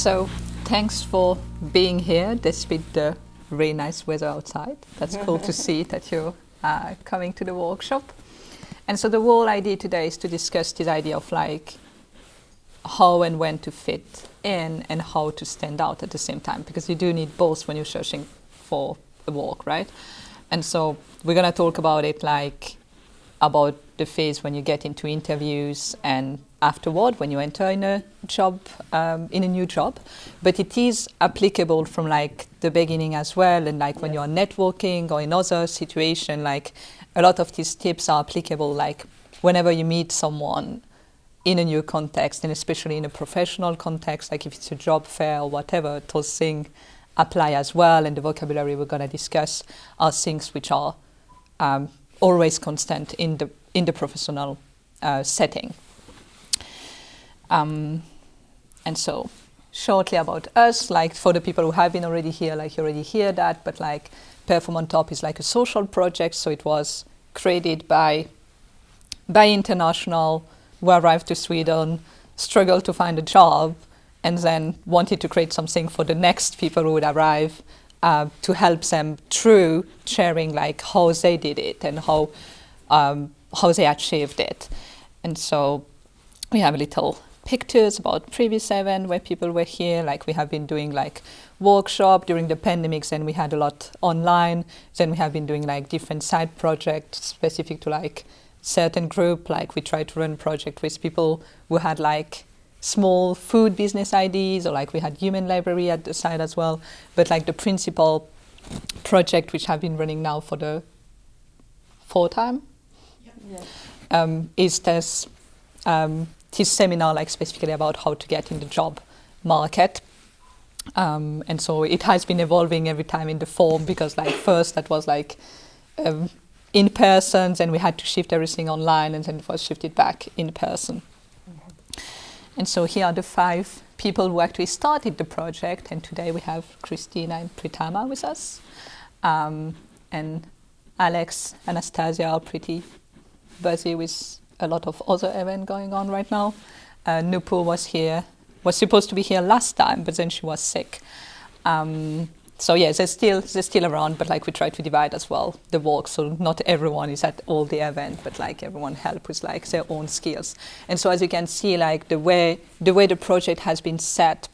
So thanks for being here despite the really nice weather outside. That's cool to see that you're coming to the workshop. And so the whole idea today is to discuss this idea of like how and when to fit in and how to stand out at the same time, because you do need both when you're searching for a work, right? And so we're going to talk about it like about the phase when you get into interviews and afterward when you enter in a job, in a new job. But it is applicable from like the beginning as well, and like when you're networking or in other situation, like a lot of these tips are applicable like whenever you meet someone in a new context, and especially in a professional context, like if it's a job fair or whatever, those things apply as well. And the vocabulary we're going to discuss are things which are always constant in the professional setting. And so shortly about us, like for the people who have been already here, like you already hear that, but like Perform on Top is like a social project. So it was created by international who arrived to Sweden, struggled to find a job, and then wanted to create something for the next people who would arrive to help them through sharing like how they did it and how they achieved it. And so we have little pictures about previous event where people were here. Like we have been doing like workshop during the pandemics, and we had a lot online. Then we have been doing like different side projects specific to like certain group. Like we tried to run a project with people who had like small food business ideas, or like we had human library at the side as well. But like the principal project, which have been running now for the fourth time, is this seminar like specifically about how to get in the job market. And so it has been evolving every time in the form, because like first that was like in person, and we had to shift everything online, and then it was shifted back in person. And so here are the 5 people who actually started the project, and today we have Christina and Pritama with us. And Alex, Anastasia are pretty busy with a lot of other events going on right now. Nupur was supposed to be here last time, but then she was sick. So yeah, they're still around, but like we try to divide as well the work, so not everyone is at all the event, but like everyone help with like their own skills. And so as you can see, like the way the project has been set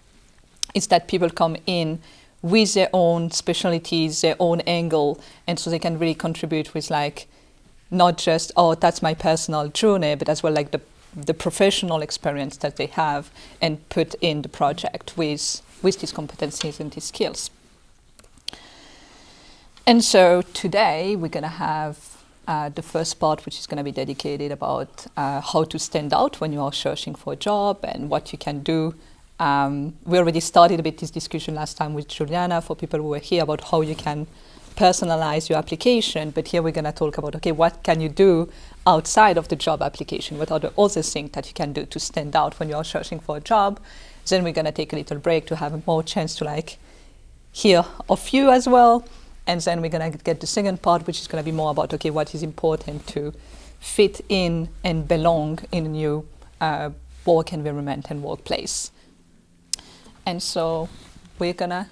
is that people come in with their own specialties, their own angle, and so they can really contribute with like not just, oh, that's my personal journey, but as well like the professional experience that they have, and put in the project with these competencies and these skills. And so today we're going to have the first part, which is going to be dedicated about how to stand out when you are searching for a job and what you can do. We already started a bit this discussion last time with Juliana for people who were here about how you can personalize your application. But here we're going to talk about, okay, what can you do outside of the job application? What are the other things that you can do to stand out when you are searching for a job? Then we're going to take a little break to have more chance to like hear of you as well. And then we're going to get the second part, which is going to be more about, okay, what is important to fit in and belong in a new work environment and workplace. And so we're going to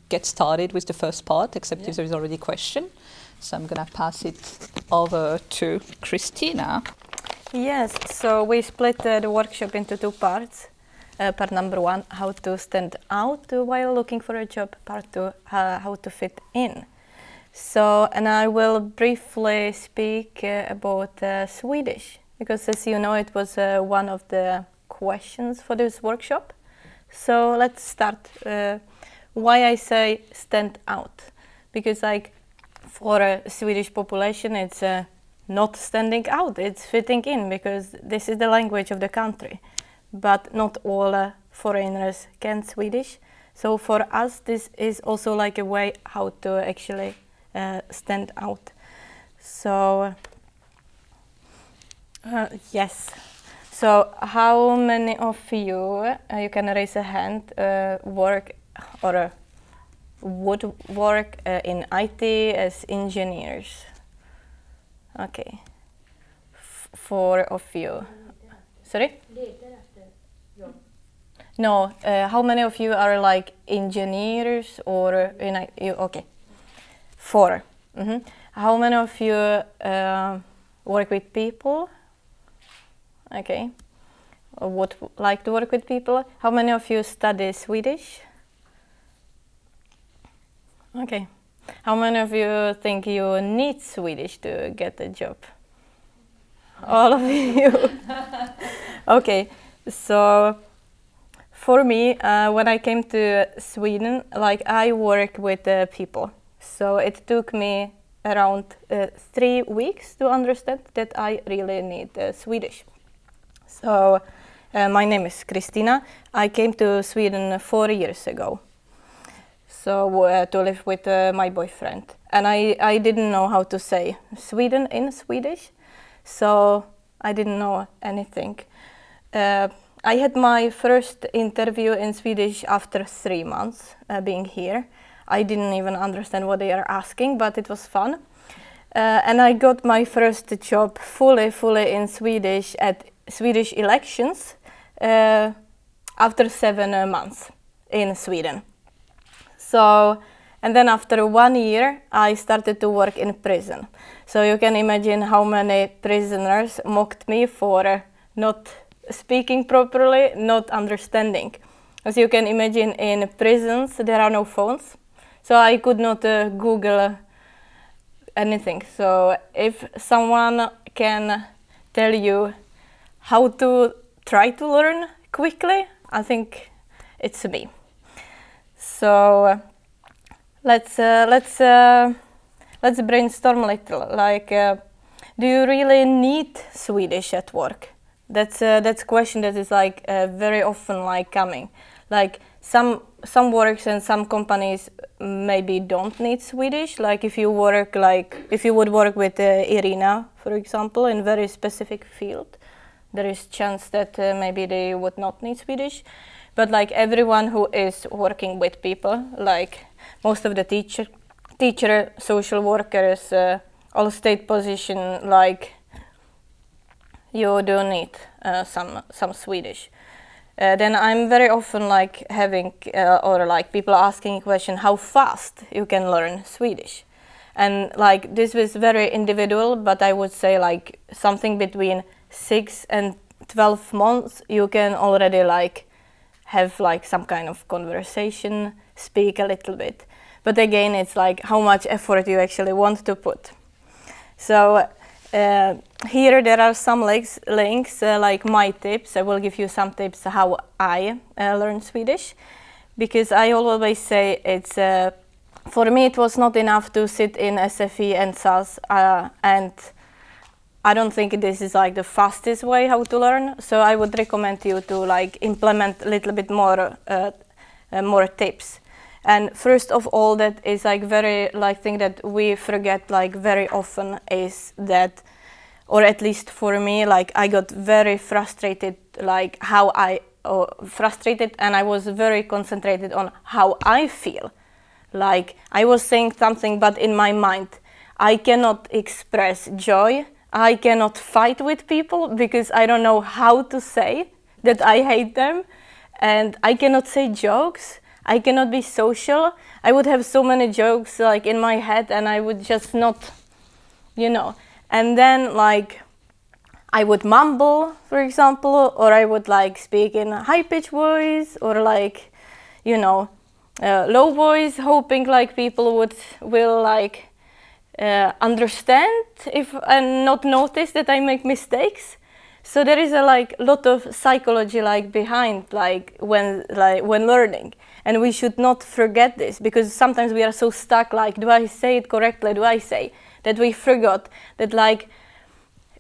get started with the first part, except if there is already a question. So I'm going to pass it over to Christina. Yes, so we split the workshop into 2 parts. Part number 1, how to stand out while looking for a job. Part 2, how to fit in. So, and I will briefly speak about Swedish, because as you know, it was one of the questions for this workshop. So let's start. Why I say stand out? Because like for a Swedish population, it's not standing out, it's fitting in, because this is the language of the country. But not all foreigners can Swedish. So for us, this is also like a way how to actually stand out. So yes. So how many of you, you can raise a hand, work or would work in IT as engineers? Okay. 4 of you. Sorry? No, how many of you are like engineers or okay, 4. How many of you work with people? Okay, or would like to work with people? How many of you study Swedish? Okay, how many of you think you need Swedish to get a job? All of you. Okay, so for me, when I came to Sweden, like I work with people, so it took me around 3 weeks to understand that I really need Swedish. So my name is Kristina. I came to Sweden 4 years ago, so to live with my boyfriend, and I didn't know how to say Sweden in Swedish, so I didn't know anything. I had my first interview in Swedish after 3 months being here. I didn't even understand what they are asking, but it was fun. And I got my first job fully in Swedish at Swedish elections after 7 months in Sweden. So, and then after 1 year, I started to work in prison. So you can imagine how many prisoners mocked me for not speaking properly, not understanding. As you can imagine, in prisons there are no phones, so I could not Google anything. So if someone can tell you how to try to learn quickly, I think it's me. So let's brainstorm a little. Like, do you really need Swedish at work? That's a question that is like very often like coming. Like some works and some companies maybe don't need Swedish. Like if you would work with Irina, for example, in very specific field, there is chance that maybe they would not need Swedish. But like everyone who is working with people, like most of the teacher, social workers, all state position, like you do need some Swedish. Then I'm very often like having or like people asking a question how fast you can learn Swedish, and like this was very individual, but I would say like something between 6 and 12 months you can already like have like some kind of conversation, speak a little bit. But again, it's like how much effort you actually want to put. So here there are some links like my tips. I will give you some tips how I learn Swedish, because I always say it's for me it was not enough to sit in SFI and SAS, and I don't think this is like the fastest way how to learn. So I would recommend you to like implement a little bit more tips. And first of all, that is like very like thing that we forget like very often is that, or at least for me, like I got very frustrated, like frustrated, and I was very concentrated on how I feel. Like I was saying something, but in my mind, I cannot express joy. I cannot fight with people because I don't know how to say that I hate them, and I cannot say jokes. I cannot be social. I would have so many jokes like in my head, and I would just not, and then like I would mumble, for example, or I would like speak in a high pitch voice, or like, low voice, hoping like people will like understand and not notice that I make mistakes. So there is a like lot of psychology like behind when learning, and we should not forget this, because sometimes we are so stuck like, do I say it correctly, that we forgot that like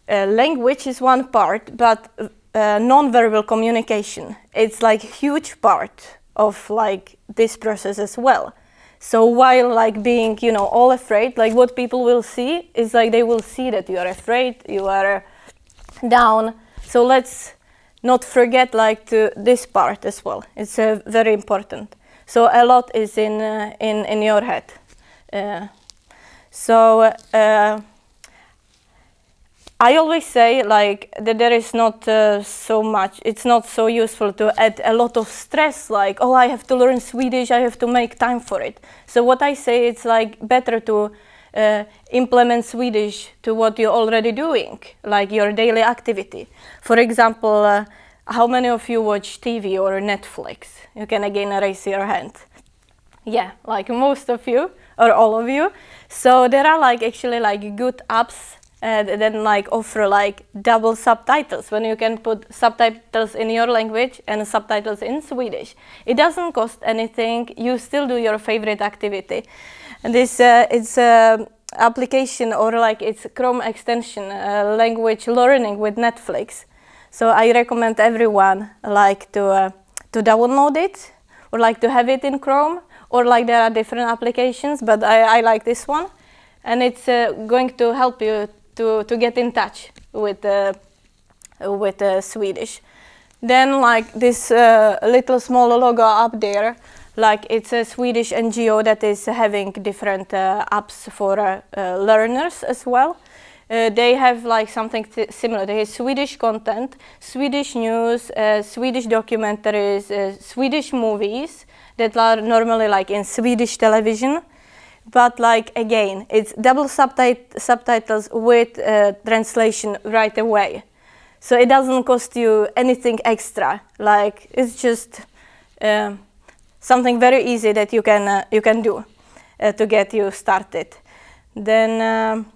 language is one part, but non-verbal communication, it's like huge part of like this process as well. So while like being all afraid, like what people will see is like they will see that you are afraid, you are down. So let's not forget like to this part as well. It's very important. So a lot is in your head. I always say like that there is not so much, it's not so useful to add a lot of stress, like, oh, I have to learn Swedish, I have to make time for it. So what I say, it's like better to implement Swedish to what you're already doing, like your daily activity. For example, how many of you watch TV or Netflix? You can again raise your hand. Yeah, like most of you or all of you. So there are like actually like good apps then like offer like double subtitles, when you can put subtitles in your language and subtitles in Swedish. It doesn't cost anything, you still do your favorite activity. And this it's application, or like it's Chrome extension, language learning with Netflix. So I recommend everyone like to download it, or like to have it in Chrome, or like there are different applications, but I like this one. And it's going to help you to get in touch with Swedish. Then like this little small logo up there, like it's a Swedish NGO that is having different apps for learners as well. They have like something similar. They have Swedish content, Swedish news, Swedish documentaries, Swedish movies that are normally like in Swedish television. But like again, it's double subtitles with translation right away. So it doesn't cost you anything extra. Like it's just something very easy that you can do to get you started. Then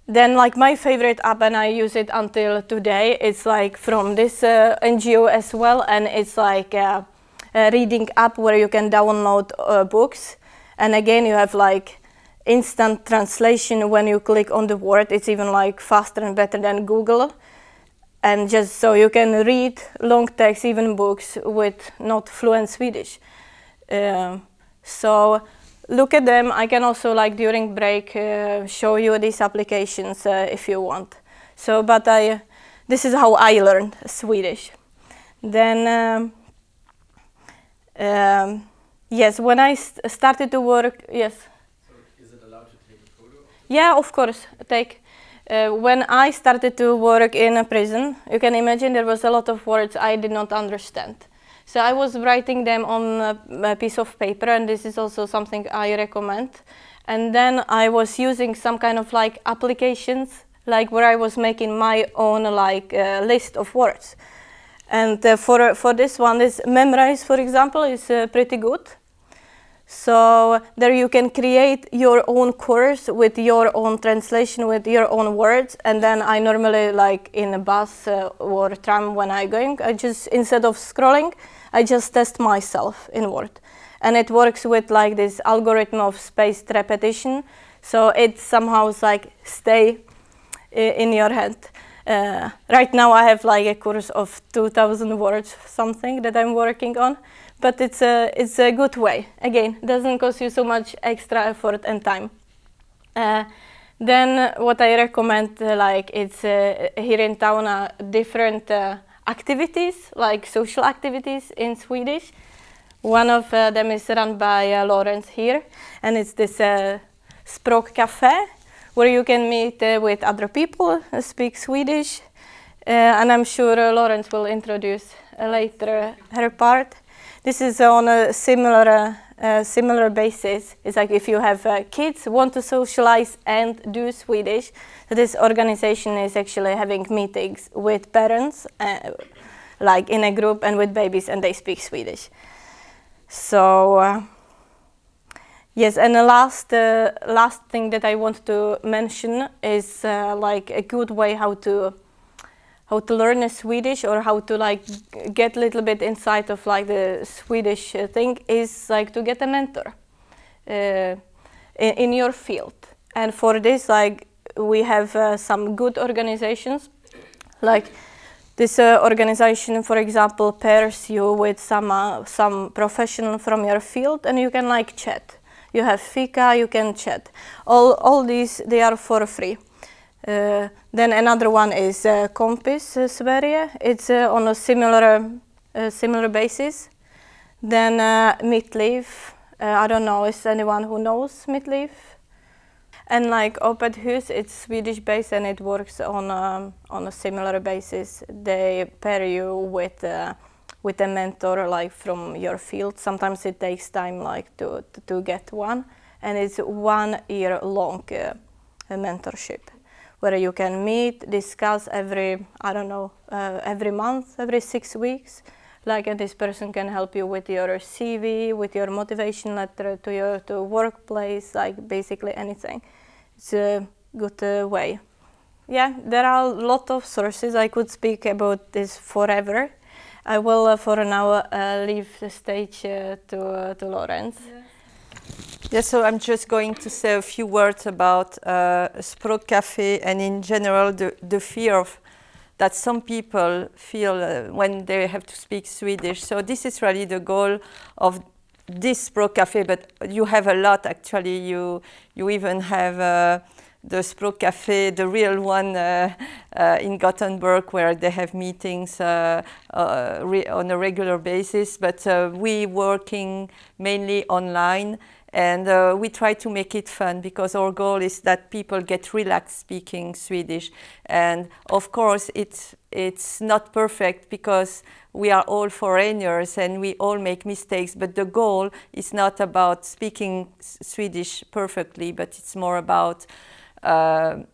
like my favorite app, and I use it until today, it's like from this NGO as well, and it's like a reading app where you can download books. And again, you have like instant translation when you click on the word. It's even like faster and better than Google. And just so you can read long text, even books with not fluent Swedish. So look at them. I can also like during break show you these applications if you want. So, but this is how I learned Swedish. Then, yes, when I started to work, yes. So is it allowed to take a photo? Yeah, of course, take. When I started to work in a prison, you can imagine there was a lot of words I did not understand. So I was writing them on a piece of paper, and this is also something I recommend. And then I was using some kind of like applications, like where I was making my own like list of words. And for this one, this Memrise, for example, is pretty good. So there you can create your own course with your own translation, with your own words. And then I normally, like in a bus or tram when I'm going, I just, instead of scrolling, I just test myself in Word. And it works with like this algorithm of spaced repetition. So it somehow like stay in your head. Right now I have like a course of 2,000 words, something that I'm working on. But it's a good way. Again, doesn't cost you so much extra effort and time. Then what I recommend, like it's here in town, different activities, like social activities in Swedish. One of them is run by Lawrence here, and it's this Spruce Cafe, where you can meet with other people, speak Swedish, and I'm sure Lawrence will introduce later her part. This is on a similar basis. It's like if you have kids who want to socialize and do Swedish, this organization is actually having meetings with parents, like in a group, and with babies, and they speak Swedish. So yes, and the last thing that I want to mention is like a good way how to learn a Swedish, or how to like get a little bit inside of like the Swedish thing, is like to get a mentor in your field. And for this, like we have some good organizations, like this organization, for example, pairs you with some professional from your field, and you can like chat. You have fika, you can chat. All these, they are for free. Then another one is Kompis Sverige. It's on a similar basis. Then Mitt Liv. I don't know, is anyone who knows Mitt Liv? And like Open Hus, it's Swedish based and it works on a similar basis. They pair you with a mentor like from your field. Sometimes it takes time like to get one, and it's 1 year long mentorship where you can meet, discuss every month, every 6 weeks. Like, and this person can help you with your CV, with your motivation letter, to your workplace, like basically anything. It's a good way. Yeah, there are a lot of sources. I could speak about this forever. I will, for now, leave the stage to Lawrence. Yeah. Yeah, so I'm just going to say a few words about Spruce Cafe and in general the fear of that some people feel when they have to speak Swedish. So this is really the goal of this Spruce Cafe, but you have a lot actually. You even have the Spruce Cafe, the real one in Gothenburg, where they have meetings on a regular basis. But we working mainly online. And we try to make it fun because our goal is that people get relaxed speaking Swedish. And of course, it's not perfect because we are all foreigners and we all make mistakes. But the goal is not about speaking Swedish perfectly, but it's more about, dare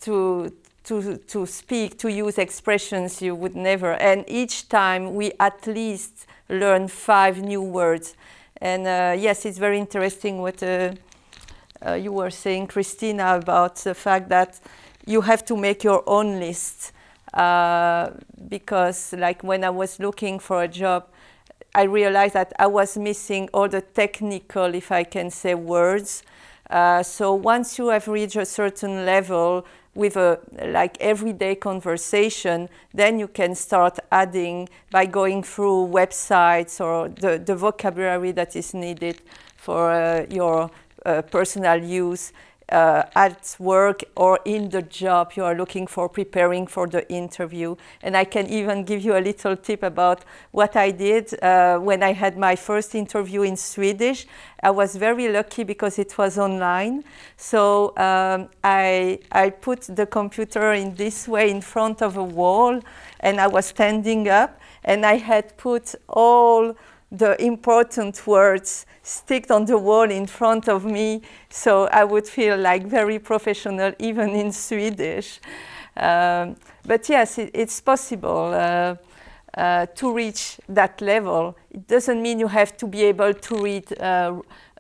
to speak, to use expressions you would never. And each time we at least learn 5 new words. And yes, it's very interesting what you were saying, Christina, about the fact that you have to make your own list. Because like when I was looking for a job, I realized that I was missing all the technical, if I can say, words. So once you have reached a certain level with a like everyday conversation, then you can start adding by going through websites or the vocabulary that is needed for your personal use at work or in the job you are looking for, preparing for the interview. And I can even give you a little tip about what I did when I had my first interview in Swedish. I was very lucky because it was online. So I put the computer in this way in front of a wall, and I was standing up, and I had put all the important words sticked on the wall in front of me, so I would feel like very professional even in Swedish. But yes, it's possible to reach that level. It doesn't mean you have to be able to read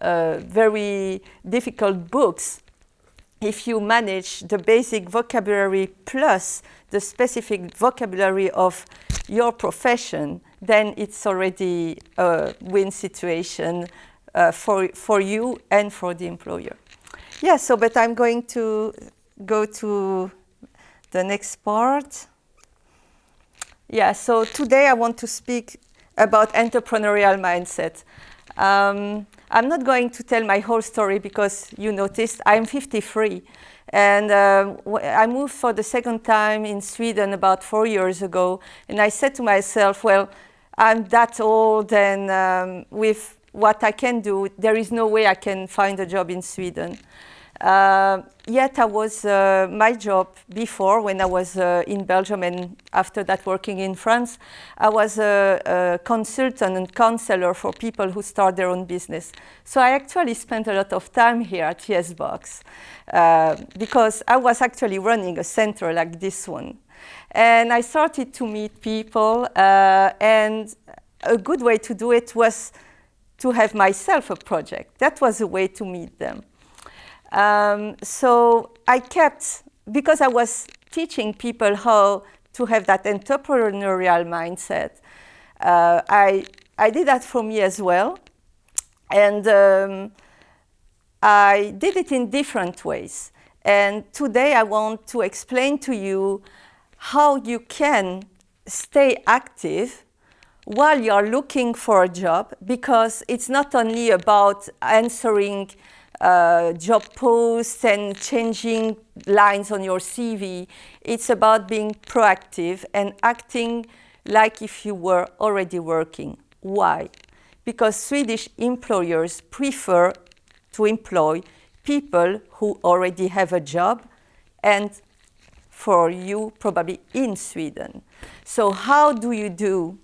very difficult books. If you manage the basic vocabulary plus the specific vocabulary of your profession, then it's already a win situation for you and for the employer. Yeah, so but I'm going to go to the next part. Yeah, so today I want to speak about entrepreneurial mindset. I'm not going to tell my whole story because you noticed I'm 53. And I moved for the second time in Sweden about 4 years ago. And I said to myself, well, I'm that old, and with what I can do, there is no way I can find a job in Sweden. Yet I was, my job before, when I was in Belgium and after that working in France, I was a consultant and counselor for people who start their own business. So I actually spent a lot of time here at YesBox because I was actually running a center like this one. And I started to meet people, and a good way to do it was to have myself a project. That was a way to meet them. So I kept, because I was teaching people how to have that entrepreneurial mindset, I did that for me as well. And I did it in different ways. And today I want to explain to you how you can stay active while you're looking for a job, because it's not only about answering job posts and changing lines on your CV. It's about being proactive and acting like if you were already working. Why? Because Swedish employers prefer to employ people who already have a job, and for you, probably in Sweden. So how do you do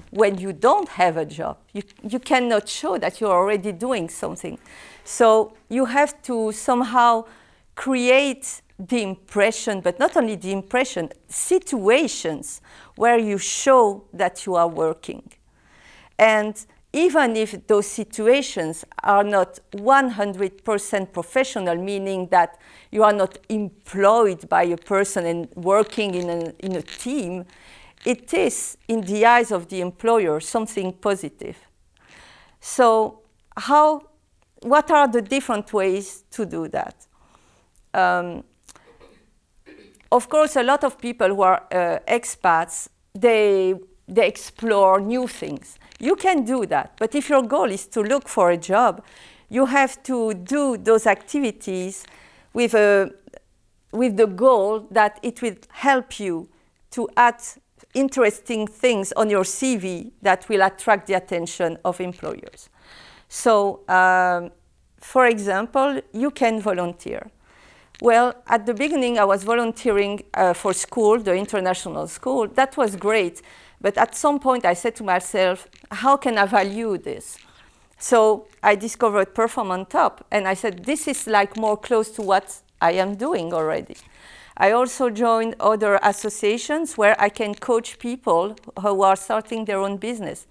when you don't have a job? You cannot show that you're already doing something. So you have to somehow create the impression, but not only the impression, situations where you show that you are working. And even if those situations are not 100% professional, meaning that you are not employed by a person and working in a team, it is, in the eyes of the employer, something positive. So what are the different ways to do that? Of course, a lot of people who are expats, they explore new things. You can do that, but if your goal is to look for a job, you have to do those activities with the goal that it will help you to add interesting things on your CV that will attract the attention of employers. So, for example, you can volunteer. Well, at the beginning, I was volunteering for school, the international school. That was great. But at some point, I said to myself, how can I value this? So I discovered Perform on Top, and I said, this is like more close to what I am doing already. I also joined other associations where I can coach people who are starting their own business.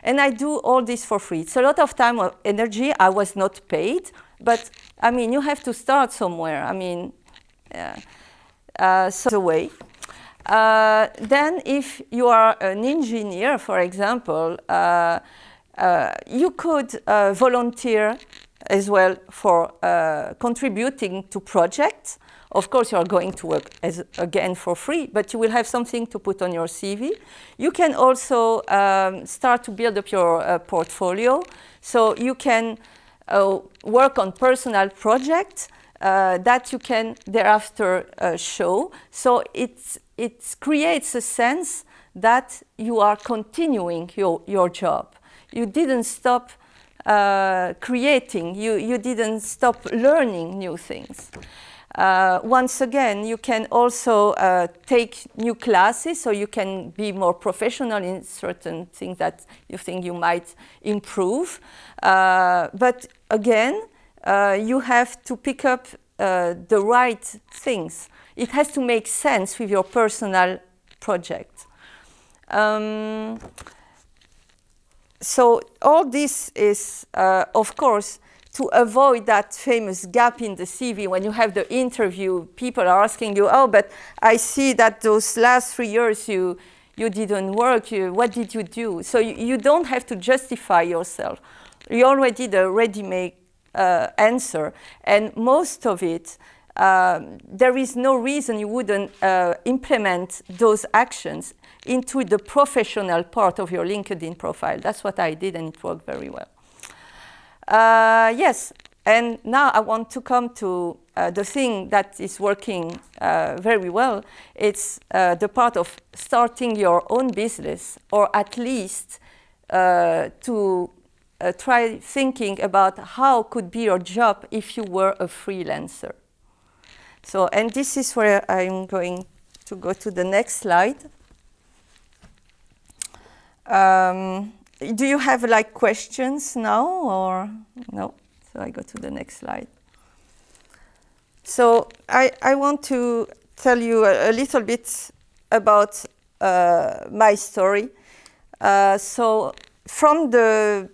And I do all this for free. It's a lot of time and energy. I was not paid, but I mean, you have to start somewhere. I mean, so the way. Then if you are an engineer, for example, you could volunteer as well for contributing to projects. Of course, you are going to work again for free, but you will have something to put on your CV. You can also start to build up your portfolio. So you can work on personal projects that you can thereafter show. So it creates a sense that you are continuing your job. You didn't stop creating. You didn't stop learning new things. Once again, you can also take new classes, so you can be more professional in certain things that you think you might improve. But again, you have to pick up the right things. It has to make sense with your personal project. So all this is, of course, to avoid that famous gap in the CV. When you have the interview, people are asking you, oh, but I see that those last 3 years you didn't work. What did you do? So you don't have to justify yourself. You already the ready-made answer. And most of it, there is no reason you wouldn't implement those actions into the professional part of your LinkedIn profile. That's what I did, and it worked very well. Yes, and now I want to come to the thing that is working very well. It's the part of starting your own business, or at least to try thinking about how could be your job if you were a freelancer. So, and this is where I'm going to go to the next slide. Do you have like questions now or no? So I go to the next slide. So I want to tell you a little bit about my story. So from the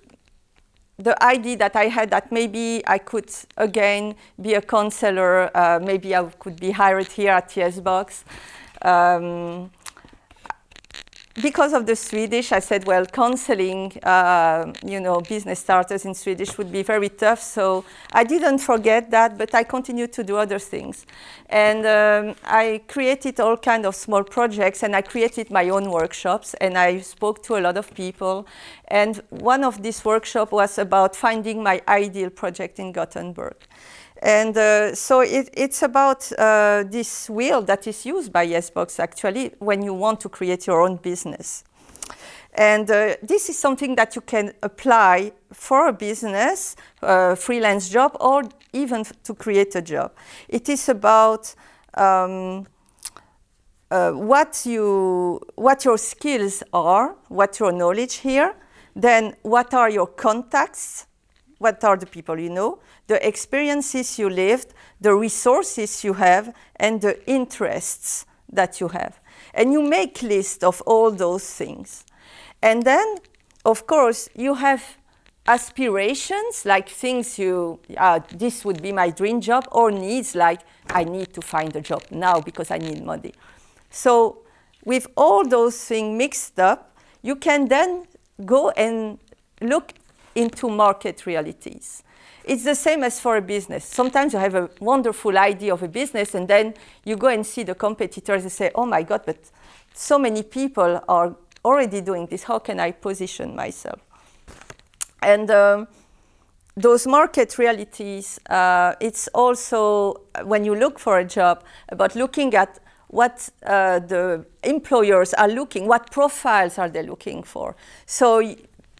idea that I had that maybe I could again be a counselor, maybe I could be hired here at TSBox. Because of the Swedish, I said, well, counseling, business starters in Swedish would be very tough. So I didn't forget that, but I continued to do other things. And I created all kinds of small projects, and I created my own workshops, and I spoke to a lot of people. And one of these workshops was about finding my ideal project in Gothenburg. And so it's about this wheel that is used by YesBox, actually, when you want to create your own business. And this is something that you can apply for a business, freelance job, or even to create a job. It is about what your skills are, what your knowledge here, then what are your contacts, what are the people you know, the experiences you lived, the resources you have, and the interests that you have. And you make list of all those things. And then, of course, you have aspirations, like things this would be my dream job, or needs, like I need to find a job now because I need money. So with all those things mixed up, you can then go and look into market realities. It's the same as for a business. Sometimes you have a wonderful idea of a business, and then you go and see the competitors and say, oh my God, but so many people are already doing this. How can I position myself? And those market realities, it's also, when you look for a job, about looking at what the employers are looking, what profiles are they looking for. So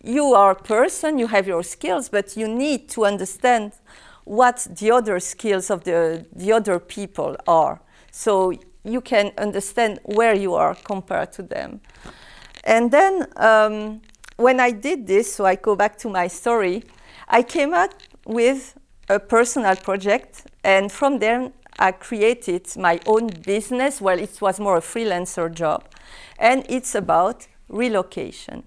you are a person, you have your skills, but you need to understand what the other skills of the other people are. So you can understand where you are compared to them. And then when I did this, so I go back to my story, I came up with a personal project, and from there I created my own business. Well, it was more a freelancer job, and it's about relocation.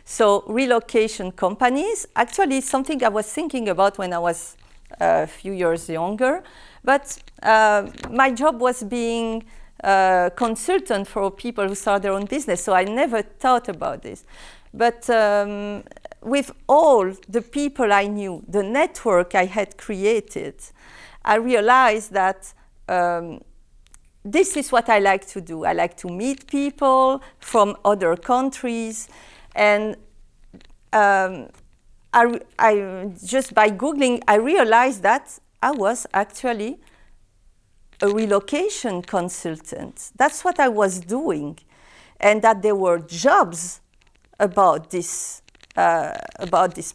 So relocation companies, actually something I was thinking about when I was a few years younger, but my job was being a consultant for people who start their own business, so I never thought about this. But with all the people I knew, the network I had created, I realized that this is what I like to do. I like to meet people from other countries, and I just by Googling, I realized that I was actually a relocation consultant. That's what I was doing, and that there were jobs about this.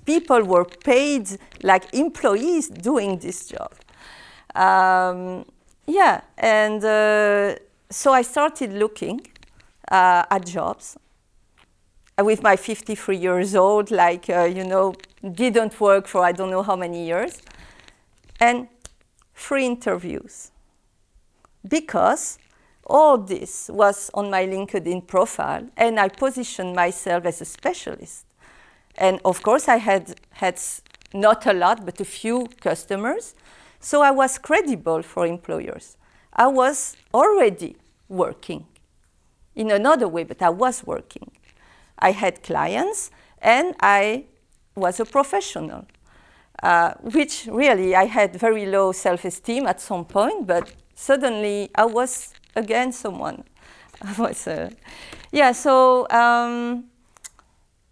People were paid like employees doing this job. So I started looking at jobs with my 53 years old, didn't work for I don't know how many years, and 3 interviews. Because all this was on my LinkedIn profile, and I positioned myself as a specialist. And of course, I had not a lot, but a few customers. So I was credible for employers. I was already working in another way, but I was working. I had clients, and I was a professional, which really I had very low self-esteem at some point, but suddenly I was again someone.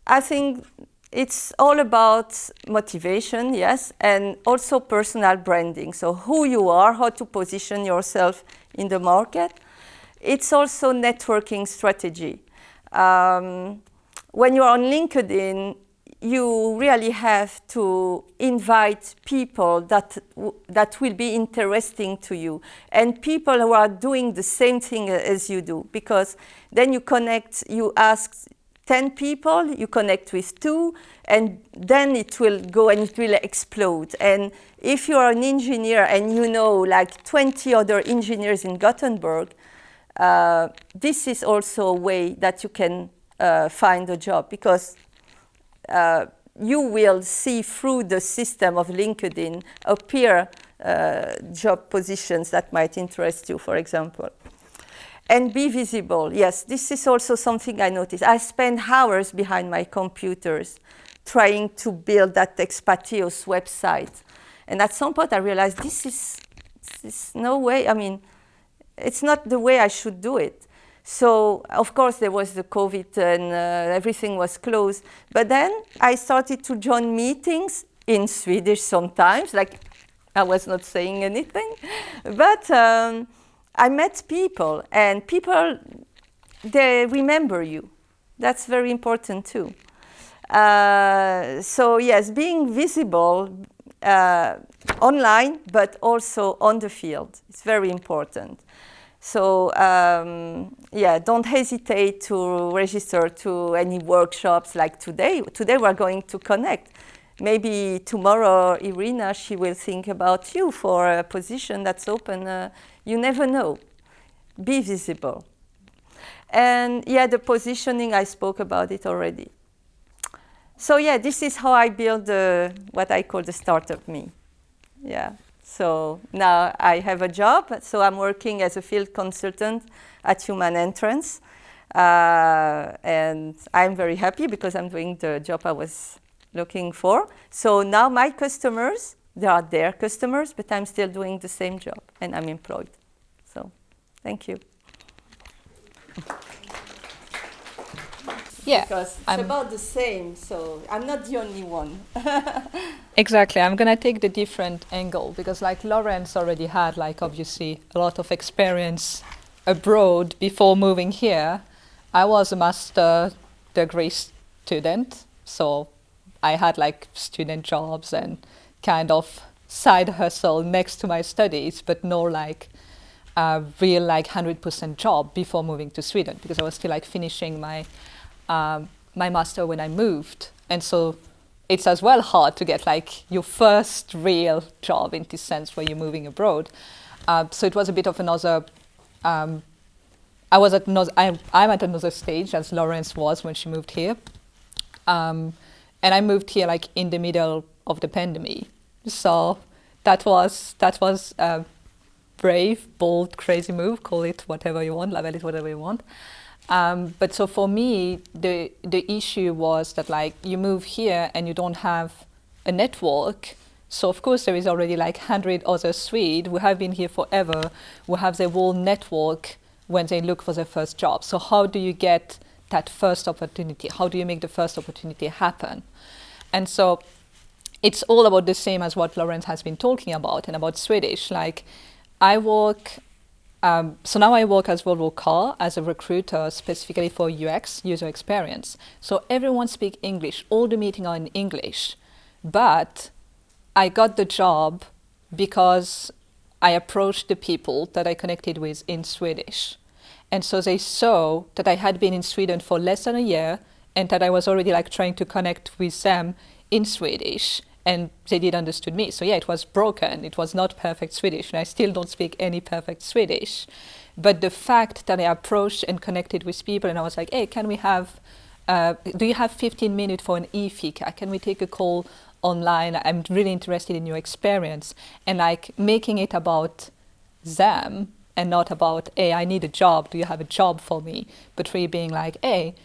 I think it's all about motivation, yes, and also personal branding. So who you are, how to position yourself in the market. It's also networking strategy. When you're on LinkedIn, you really have to invite people that will be interesting to you, and people who are doing the same thing as you do, because then you connect, you ask 10 people, you connect with 2, and then it will go and it will explode. And if you are an engineer and you know like 20 other engineers in Gothenburg, this is also a way that you can find a job, because you will see through the system of LinkedIn appear job positions that might interest you, for example. And be visible. Yes, this is also something I noticed. I spend hours behind my computers trying to build that Expatrios website. And at some point I realized this is no way, it's not the way I should do it. So, of course, there was the COVID and everything was closed. But then I started to join meetings in Swedish sometimes, like I was not saying anything. But I met people, and people, they remember you. That's very important too. So yes, being visible online, but also on the field. It's very important. So yeah, don't hesitate to register to any workshops like today. Today we're going to connect. Maybe tomorrow, Irina, she will think about you for a position that's open. You never know. Be visible. And yeah, the positioning, I spoke about it already. So yeah, this is how I build what I call the startup me. Yeah. So now I have a job. So I'm working as a field consultant at Human Entrance. And I'm very happy because I'm doing the job I was looking for. So now my customers, they are their customers, but I'm still doing the same job and I'm employed. So thank you. Yeah, Because it's about the same, so I'm not the only one. exactly. I'm gonna take the different angle because, like Lawrence already had, like obviously a lot of experience abroad before moving here. I was a master degree student, so I had like student jobs and kind of side hustle next to my studies, but no like real like 100% job before moving to Sweden because I was still like finishing my my master when I moved, and so it's as well hard to get like your first real job in this sense where you're moving abroad. So it was a bit of another. I'm at another stage as Lawrence was when she moved here, and I moved here like in the middle of the pandemic. So that was a brave, bold, crazy move. Call it whatever you want, label it whatever you want. But so for me, the issue was that like you move here and you don't have a network. So of course there is already like 100 other Swedes who have been here forever, who have their whole network when they look for their first job. So how do you get that first opportunity? How do you make the first opportunity happen? And so it's all about the same as what Lawrence has been talking about and about Swedish. Like I work. So now I work as Volvo Car as a recruiter specifically for UX, user experience. So everyone speaks English, all the meetings are in English. But I got the job because I approached the people that I connected with in Swedish. And so they saw that I had been in Sweden for less than a year and that I was already like trying to connect with them in Swedish. And they did understood me. So yeah, it was broken. It was not perfect Swedish. And I still don't speak any perfect Swedish. But the fact that I approached and connected with people and I was like, hey, can we have, do you have 15 minutes for an e-fika? Can we take a call online? I'm really interested in your experience. And like making it about them and not about, hey, I need a job. Do you have a job for me? But really being like, hey,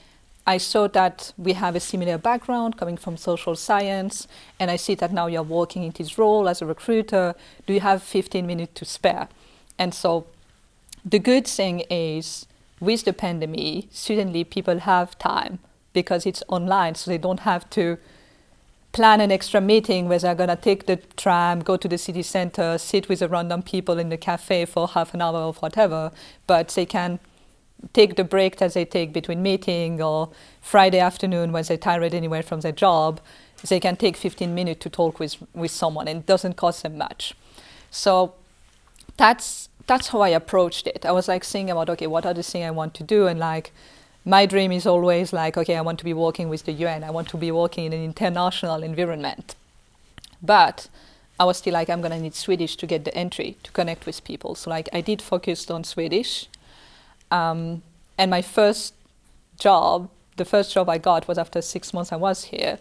I saw that we have a similar background coming from social science, and I see that now you're working in this role as a recruiter. Do you have 15 minutes to spare? And so the good thing is with the pandemic, suddenly people have time because it's online, so they don't have to plan an extra meeting where they're going to take the tram, go to the city center, sit with the random people in the cafe for half an hour or whatever, but they can take the break that they take between meeting or Friday afternoon when they're tired anyway from their job, they can take 15 minutes to talk with someone and it doesn't cost them much. So that's how I approached it. I was like thinking about, okay, what are the things I want to do? And like my dream is always like, okay, I want to be working with the UN. I want to be working in an international environment. But I was still like, I'm going to need Swedish to get the entry, to connect with people. So like I did focus on Swedish. And my first job, the first job I got was after 6 months I was here.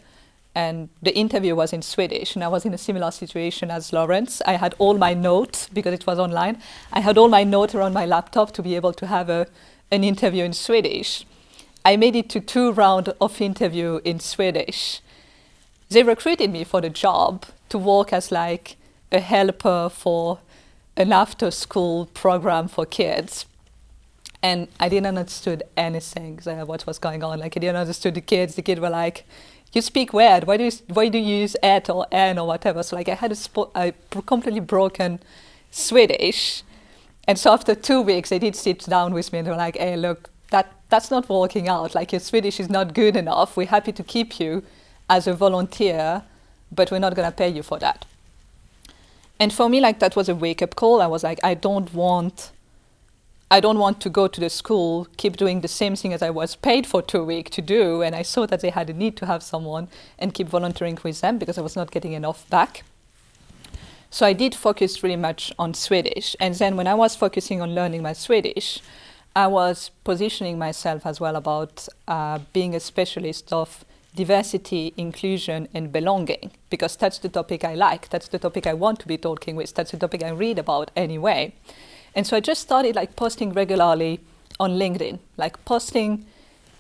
And the interview was in Swedish. And I was in a similar situation as Lawrence. I had all my notes, because it was online, I had all my notes around my laptop to be able to have an interview in Swedish. I made it to 2 rounds of interview in Swedish. They recruited me for the job to work as like a helper for an after-school program for kids. And I didn't understood anything what was going on. Like I didn't understand the kids. The kids were like, "You speak weird. Why do you use et or en or whatever?" So like I had a completely broken Swedish. And so after 2 weeks, they did sit down with me and they were like, "Hey, look, that's not working out. Like, your Swedish is not good enough. We're happy to keep you as a volunteer, but we're not going to pay you for that. And for me, like, that was a wake-up call. I was like, I don't want to go to the school, keep doing the same thing as I was paid for 2 weeks to do. And I saw that they had a need to have someone and keep volunteering with them because I was not getting enough back. So I did focus really much on Swedish. And then when I was focusing on learning my Swedish, I was positioning myself as well about being a specialist of diversity, inclusion, and belonging, because that's the topic I like. That's the topic I want to be talking with. That's the topic I read about anyway. And so I just started like posting regularly on LinkedIn, like putting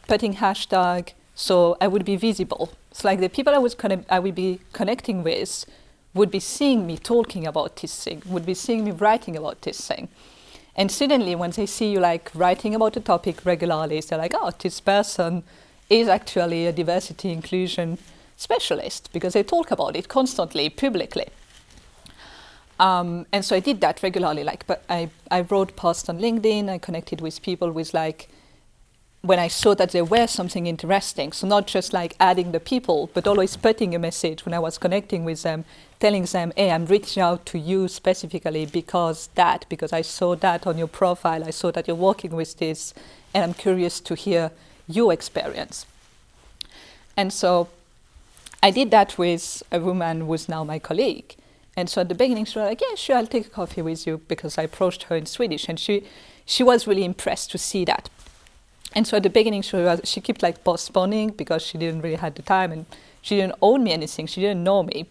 hashtag so I would be visible. So like the people I would be connecting with would be seeing me talking about this thing, would be seeing me writing about this thing. And suddenly when they see you like writing about a topic regularly, they're like, oh, this person is actually a diversity inclusion specialist because they talk about it constantly, publicly. And so I did that regularly. Like, but I wrote posts on LinkedIn. I connected with people with like, when I saw that there were something interesting. So not just like adding the people, but always putting a message when I was connecting with them, telling them, hey, I'm reaching out to you specifically because I saw that on your profile. I saw that you're working with this, and I'm curious to hear your experience. And so I did that with a woman who's now my colleague. And so at the beginning, she was like, yeah, sure, I'll take a coffee with you, because I approached her in Swedish. And she was really impressed to see that. And so at the beginning, she kept like postponing because she didn't really have the time and she didn't owe me anything. She didn't know me.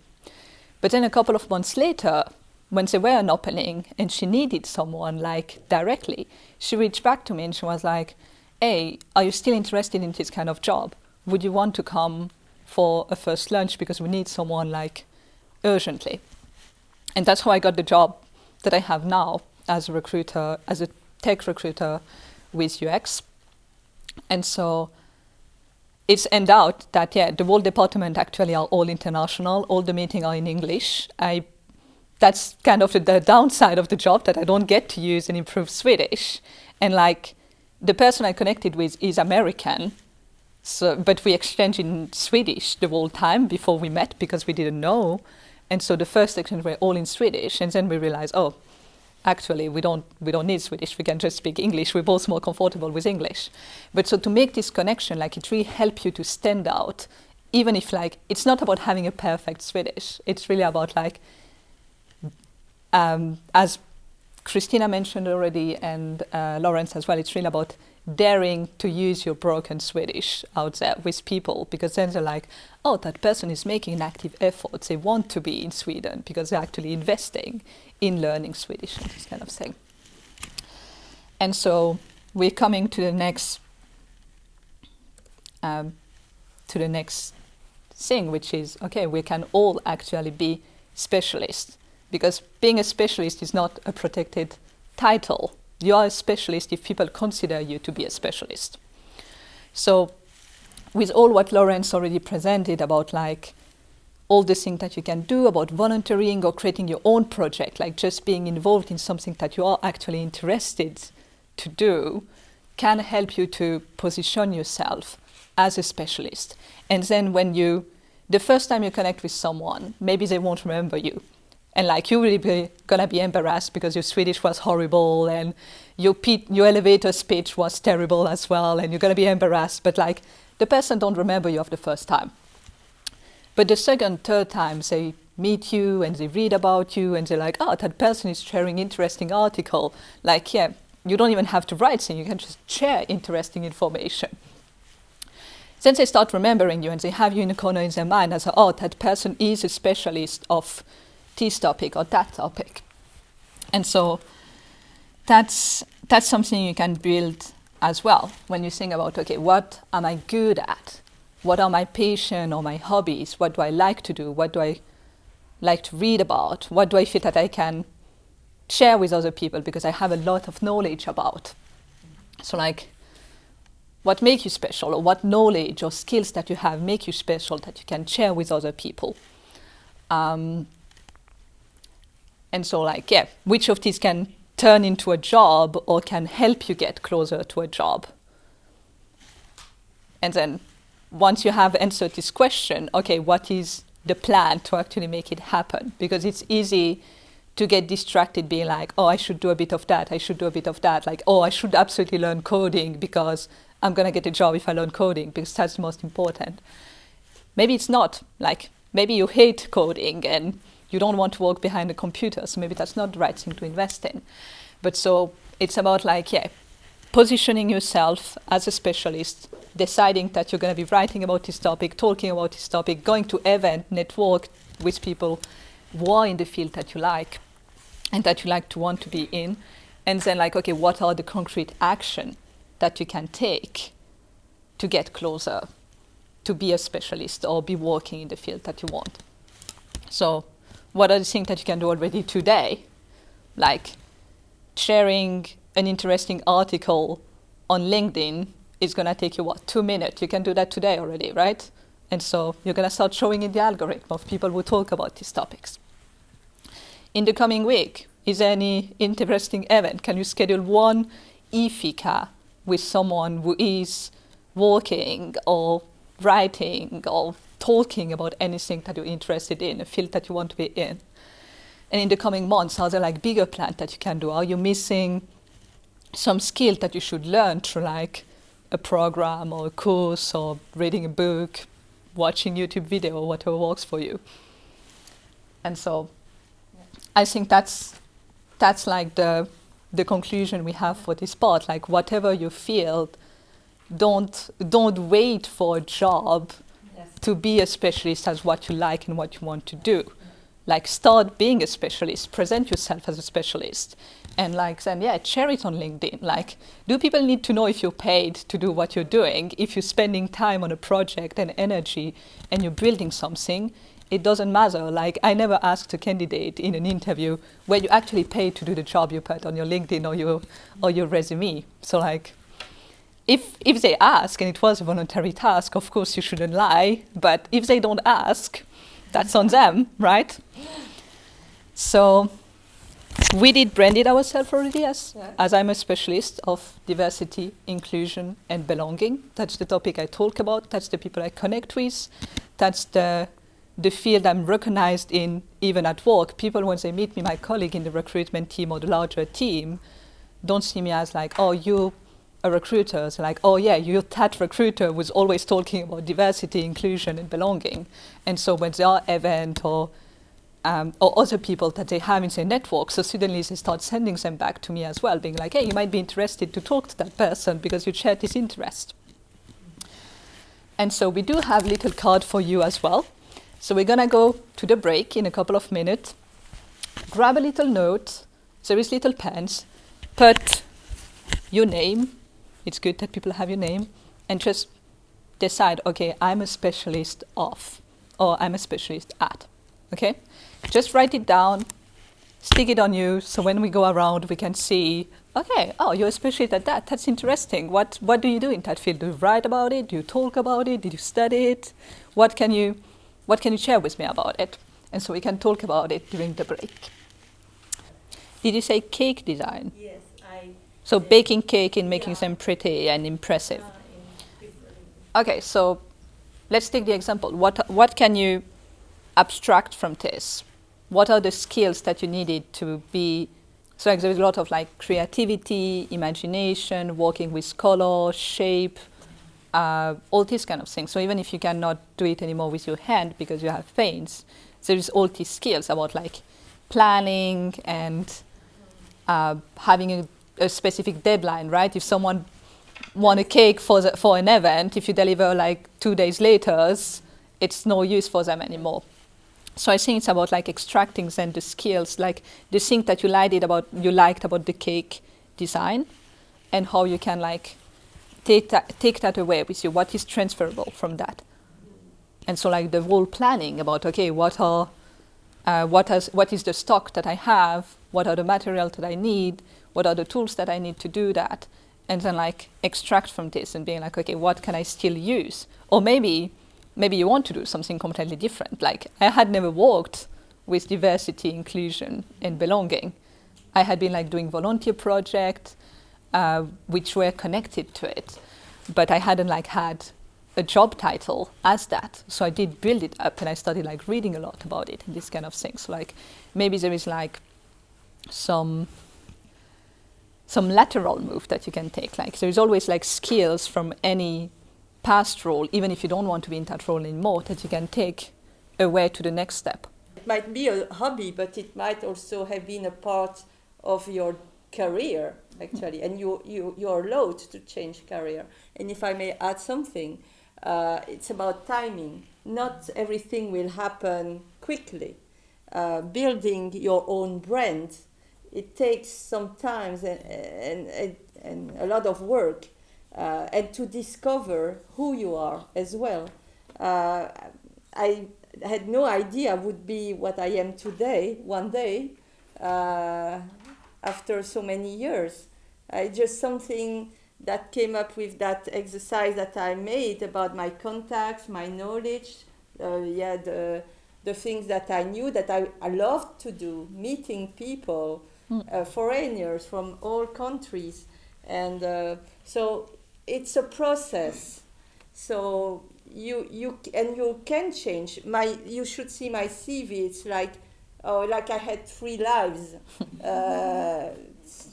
But then a couple of months later, when there were an opening and she needed someone like directly, she reached back to me and she was like, hey, are you still interested in this kind of job? Would you want to come for a first lunch, because we need someone like urgently? And that's how I got the job that I have now as a recruiter, as a tech recruiter with UX. And so it's ended out that, yeah, the whole department actually are all international. All the meetings are in English. That's kind of the downside of the job, that I don't get to use and improve Swedish. And like, the person I connected with is American, but we exchanged in Swedish the whole time before we met because we didn't know. And so the first exchange were all in Swedish, and then we realized, oh, actually we don't need Swedish. We can just speak English. We're both more comfortable with English. But so to make this connection, like, it really helps you to stand out, even if like it's not about having a perfect Swedish. It's really about like, as Christina mentioned already, and Lawrence as well, it's really about daring to use your broken Swedish out there with people, because then they're like, oh, that person is making an active effort. They want to be in Sweden because they're actually investing in learning Swedish and this kind of thing. And so we're coming to the next thing, which is, okay, we can all actually be specialists, because being a specialist is not a protected title. You are a specialist if people consider you to be a specialist. So with all what Lawrence already presented about like all the things that you can do about volunteering or creating your own project, like just being involved in something that you are actually interested to do, can help you to position yourself as a specialist. And then the first time you connect with someone, maybe they won't remember you. And like, you will gonna be embarrassed because your Swedish was horrible and your elevator speech was terrible as well, and you're gonna be embarrassed. But like, the person don't remember you of the first time. But the second, third time they meet you and they read about you and they're like, oh, that person is sharing interesting article. Like, yeah, you don't even have to write things, you can just share interesting information. Then they start remembering you and they have you in a corner in their mind as, oh, that person is a specialist of this topic or that topic. And so that's something you can build as well when you think about, okay, what am I good at? What are my passion or my hobbies? What do I like to do? What do I like to read about? What do I feel that I can share with other people because I have a lot of knowledge about? So like, what makes you special, or what knowledge or skills that you have make you special that you can share with other people? And so like, yeah, which of these can turn into a job or can help you get closer to a job? And then once you have answered this question, okay, what is the plan to actually make it happen? Because it's easy to get distracted being like, oh, I should do a bit of that, I should do a bit of that. Like, oh, I should absolutely learn coding because I'm going to get a job if I learn coding, because that's the most important. Maybe it's not. Like, maybe you hate coding and you don't want to work behind a computer, so maybe that's not the right thing to invest in. But so it's about like, positioning yourself as a specialist, deciding that you're going to be writing about this topic, talking about this topic, going to event, network with people who are in the field that you like and that you like to want to be in. And then like, okay, what are the concrete action that you can take to get closer to be a specialist or be working in the field that you want? So what are the things that you can do already today? Like sharing an interesting article on LinkedIn is going to take you, 2 minutes? You can do that today already, right? And so you're going to start showing in the algorithm of people who talk about these topics. In the coming week, is there any interesting event? Can you schedule one e-fika with someone who is working or writing or talking about anything that you're interested in, a field that you want to be in? And in the coming months, are there like bigger plans that you can do? Are you missing some skill that you should learn through like a program or a course or reading a book, watching YouTube video or whatever works for you? And so I think that's like the conclusion we have for this part. Like whatever you feel, don't wait for a job to be a specialist as what you like and what you want to do. Like start being a specialist, present yourself as a specialist, and like then share it on LinkedIn. Like, do people need to know if you're paid to do what you're doing? If you're spending time on a project and energy and you're building something, it doesn't matter. Like, I never asked a candidate in an interview where you actually paid to do the job you put on your LinkedIn or your resume. So like, if they ask and it was a voluntary task, of course you shouldn't lie. But if they don't ask, that's on them, right? So we did brand it ourselves already as I'm a specialist of diversity, inclusion, and belonging. That's the topic I talk about. That's the people I connect with. That's the field I'm recognized in, even at work. People, when they meet me, my colleague in the recruitment team or the larger team, don't see me as like, oh, you're a recruiter. So like, oh yeah, you're that recruiter who's always talking about diversity, inclusion, and belonging. And so when there are events or other people that they have in their network, so suddenly they start sending them back to me as well, being like, hey, you might be interested to talk to that person because you share this interest. And so we do have a little card for you as well. So we're gonna go to the break in a couple of minutes. Grab a little note. There is little pens. Put your name. It's good that people have your name. And just decide, okay, I'm a specialist of, or I'm a specialist at. Okay? Just write it down, stick it on you, so when we go around, we can see, okay, oh, you're a specialist at that. That's interesting. What do you do in that field? Do you write about it? Do you talk about it? Did you study it? What can you share with me about it? And so we can talk about it during the break. Did you say cake design? Yes, So baking cake and making them pretty and impressive. Okay, so let's take the example. What can you abstract from this? What are the skills that you needed to be? So like, there's a lot of like creativity, imagination, working with color, shape, all these kind of things. So even if you cannot do it anymore with your hand because you have paints, there is all these skills about like planning and having a specific deadline, right? If someone want a cake for an event, if you deliver like 2 days later, it's no use for them anymore. So I think it's about like extracting then the skills, like the thing that you liked about the cake design, and how you can like take that away with you. What is transferable from that? And so like the whole planning about, okay, what is the stock that I have? What are the materials that I need? What are the tools that I need to do that? And then like extract from this and being like, okay, what can I still use? Or maybe you want to do something completely different. Like I had never worked with diversity, inclusion, and belonging. I had been like doing volunteer projects, which were connected to it, but I hadn't like had a job title as that. So I did build it up, and I started like reading a lot about it and this kind of thing. So like maybe there is like some lateral move that you can take. Like there is always like skills from any past role, even if you don't want to be in that role anymore, that you can take away to the next step. It might be a hobby, but it might also have been a part of your career, actually, and you're allowed to change career. And if I may add something, it's about timing. Not everything will happen quickly. Building your own brand, it takes some time and a lot of work, and to discover who you are as well. I had no idea I would be what I am today, one day, after so many years. Just something that came up with that exercise that I made about my contacts, my knowledge, the things that I knew that I loved to do, meeting people, foreigners from all countries. And so it's a process. So you can change. You should see my CV. It's like I had 3 lives,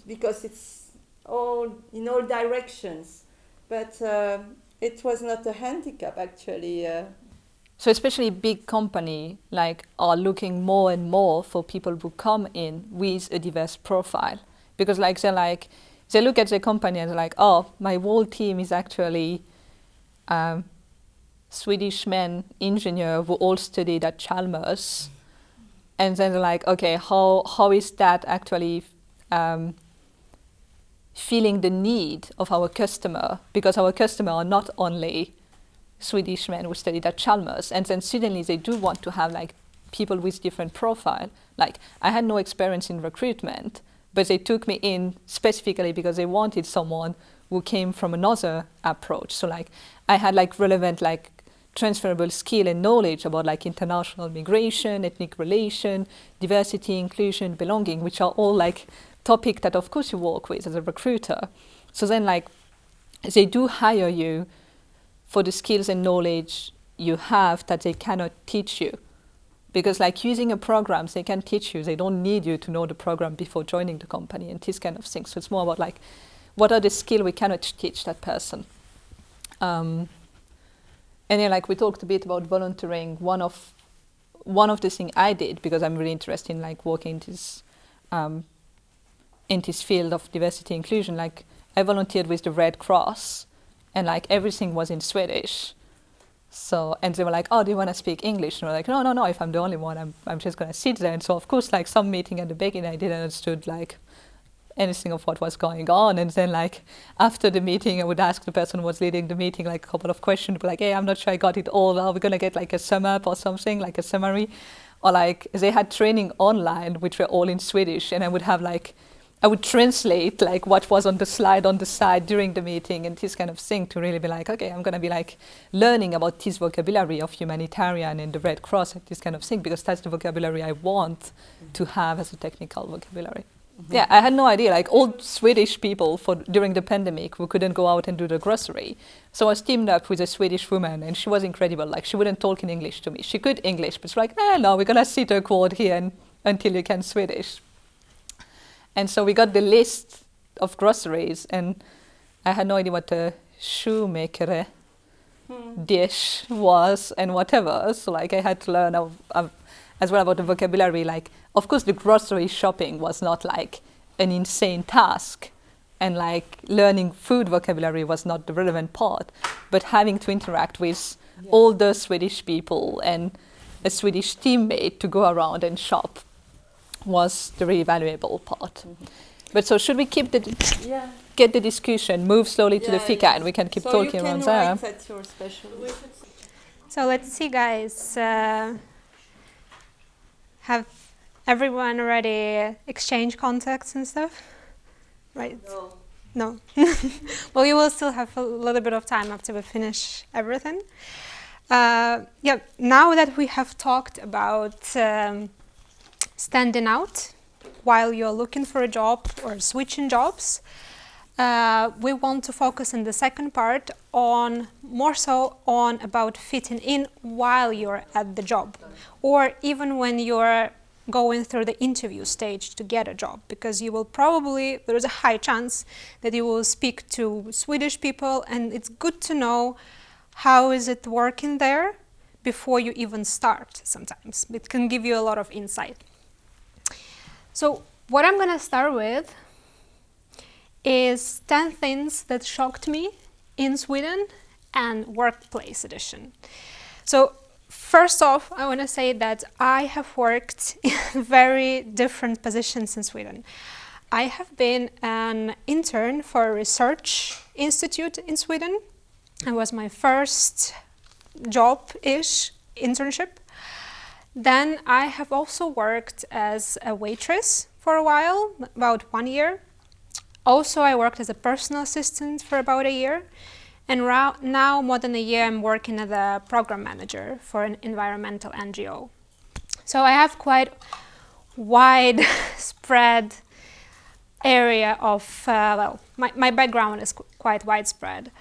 because it's all in all directions. But it was not a handicap, actually. So especially big company like are looking more and more for people who come in with a diverse profile, because they look at the company and they're like, oh, my whole team is actually Swedish men engineer who all studied at Chalmers, and then they're like, okay, how is that actually feeling the need of our customer, because our customer are not only Swedish men who studied at Chalmers, and then suddenly they do want to have like people with different profile. Like I had no experience in recruitment, but they took me in specifically because they wanted someone who came from another approach. So like I had like relevant like transferable skill and knowledge about like international migration, ethnic relation, diversity, inclusion, belonging, which are all like topic that of course you work with as a recruiter. So then like they do hire you for the skills and knowledge you have that they cannot teach you. Because like using a program, they can teach you. They don't need you to know the program before joining the company and this kind of thing. So it's more about like, what are the skills we cannot teach that person? And then like we talked a bit about volunteering. One of the things I did, because I'm really interested in like working in this field of diversity inclusion, like I volunteered with the Red Cross, and like everything was in Swedish. So, and they were like, oh, do you want to speak English? And we're like, no, if I'm the only one, I'm just going to sit there. And so, of course, like some meeting at the beginning, I didn't understood like anything of what was going on. And then like after the meeting, I would ask the person who was leading the meeting like a couple of questions, but like, hey, I'm not sure I got it all. Are we going to get like a sum up or something, like a summary? Or like they had training online, which were all in Swedish. And I would translate like what was on the slide on the side during the meeting and this kind of thing to really be like, okay, I'm going to be like learning about this vocabulary of humanitarian and the Red Cross and this kind of thing, because that's the vocabulary I want to have as a technical vocabulary. Mm-hmm. Yeah, I had no idea, like all Swedish people during the pandemic who couldn't go out and do the grocery. So I was teamed up with a Swedish woman and she was incredible. Like she wouldn't talk in English to me. She could English, but it's like, no, we're going to sit a quad here until you can Swedish. And so we got the list of groceries, and I had no idea what a shoemaker dish was and whatever. So like I had to learn as well about the vocabulary. Like, of course, the grocery shopping was not like an insane task, and like learning food vocabulary was not the relevant part. But having to interact with all the Swedish people and a Swedish teammate to go around and shop was the really valuable part. Mm-hmm. But so should we keep get the discussion, move slowly to the fika, and we can keep talking around there. So let's see, guys. Have everyone already exchanged contacts and stuff? Right? No. Well, you will still have a little bit of time after we finish everything. Now that we have talked about standing out while you're looking for a job or switching jobs, we want to focus in the second part on more so on about fitting in while you're at the job, or even when you're going through the interview stage to get a job, because you will probably, there is a high chance that you will speak to Swedish people, and it's good to know how is it working there before you even start sometimes. It can give you a lot of insight. So what I'm going to start with is 10 things that shocked me in Sweden and workplace edition. So first off, I want to say that I have worked in very different positions in Sweden. I have been an intern for a research institute in Sweden. It was my first job-ish internship. Then I have also worked as a waitress for a while, about 1 year. Also, I worked as a personal assistant for about a year. And now, more than a year, I'm working as a program manager for an environmental NGO. So I have quite wide spread area of, my background is quite widespread.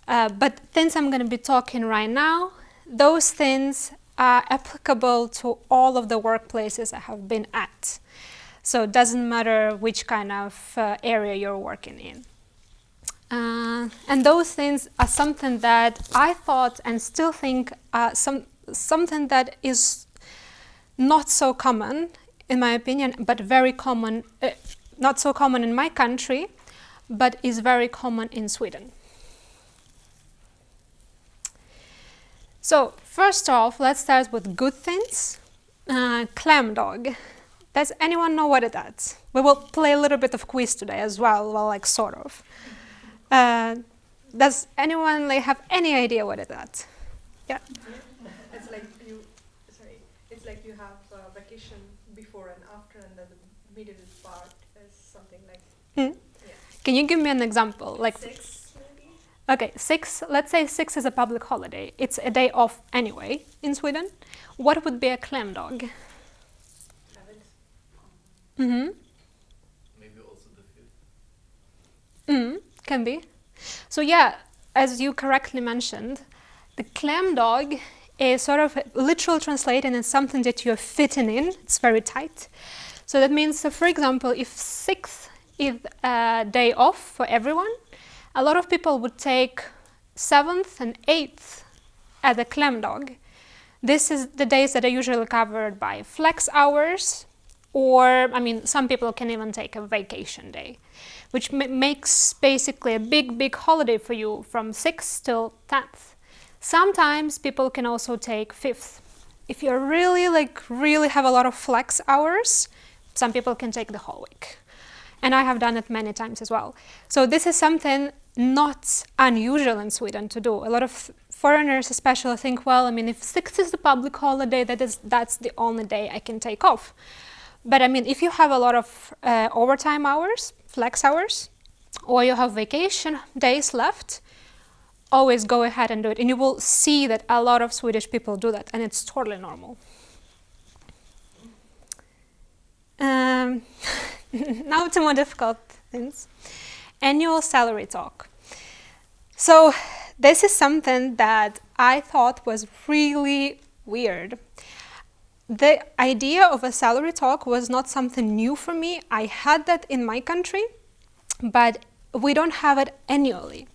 But things I'm going to be talking right now, those things are applicable to all of the workplaces I have been at. So it doesn't matter which kind of area you're working in. And those things are something that I thought and still think something that is not so common, in my opinion, but very common, not so common in my country, but is very common in Sweden. So first off, let's start with good things. Clam dog. Does anyone know what it is? We will play a little bit of quiz today as well, like sort of. Does anyone have any idea what it is? Yeah. It's like you have vacation before and after, and then the middle part is something like. Yeah. Can you give me an example? Like 6, maybe. Okay, 6. Let's say 6 is a public holiday. It's a day off anyway in Sweden. What would be a clam dog? Mm-hmm. Maybe also the 5th. Can be. So yeah, as you correctly mentioned, the clam dog is sort of literal translated and something that you're fitting in. It's very tight. So that means, for example, if 6th is a day off for everyone, a lot of people would take 7th and 8th as a clam dog. This is the days that are usually covered by flex hours, or, some people can even take a vacation day, which makes basically a big holiday for you from 6th till 10th. Sometimes people can also take 5th. If you really have a lot of flex hours, some people can take the whole week. And I have done it many times as well. So this is something not unusual in Sweden to do. A lot of foreigners especially think, if 6th is the public holiday, that's the only day I can take off. But if you have a lot of overtime hours, flex hours, or you have vacation days left, always go ahead and do it. And you will see that a lot of Swedish people do that, and it's totally normal. Now to more difficult things. Annual salary talk. So this is something that I thought was really weird. The idea of a salary talk was not something new for me. I had that in my country, but we don't have it annually.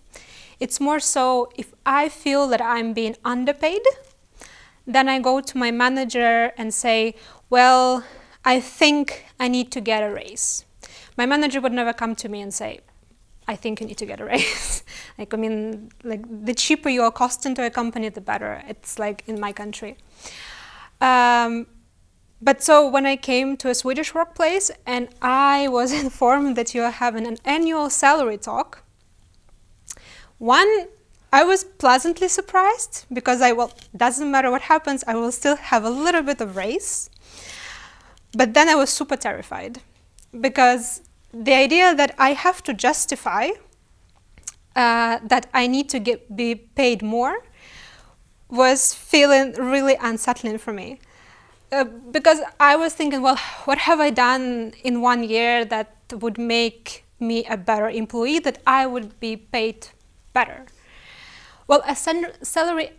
It's more so if I feel that I'm being underpaid, then I go to my manager and say, well, I think I need to get a raise. My manager would never come to me and say, I think you need to get a raise. The cheaper you are costing to a company, the better. It's like in my country. But so when I came to a Swedish workplace and I was informed that you are having an annual salary talk, I was pleasantly surprised because doesn't matter what happens, I will still have a little bit of raise. But then I was super terrified because the idea that I have to justify that I need to be paid more was feeling really unsettling for me. Because I was thinking, well, what have I done in 1 year that would make me a better employee, that I would be paid better. Well, a salary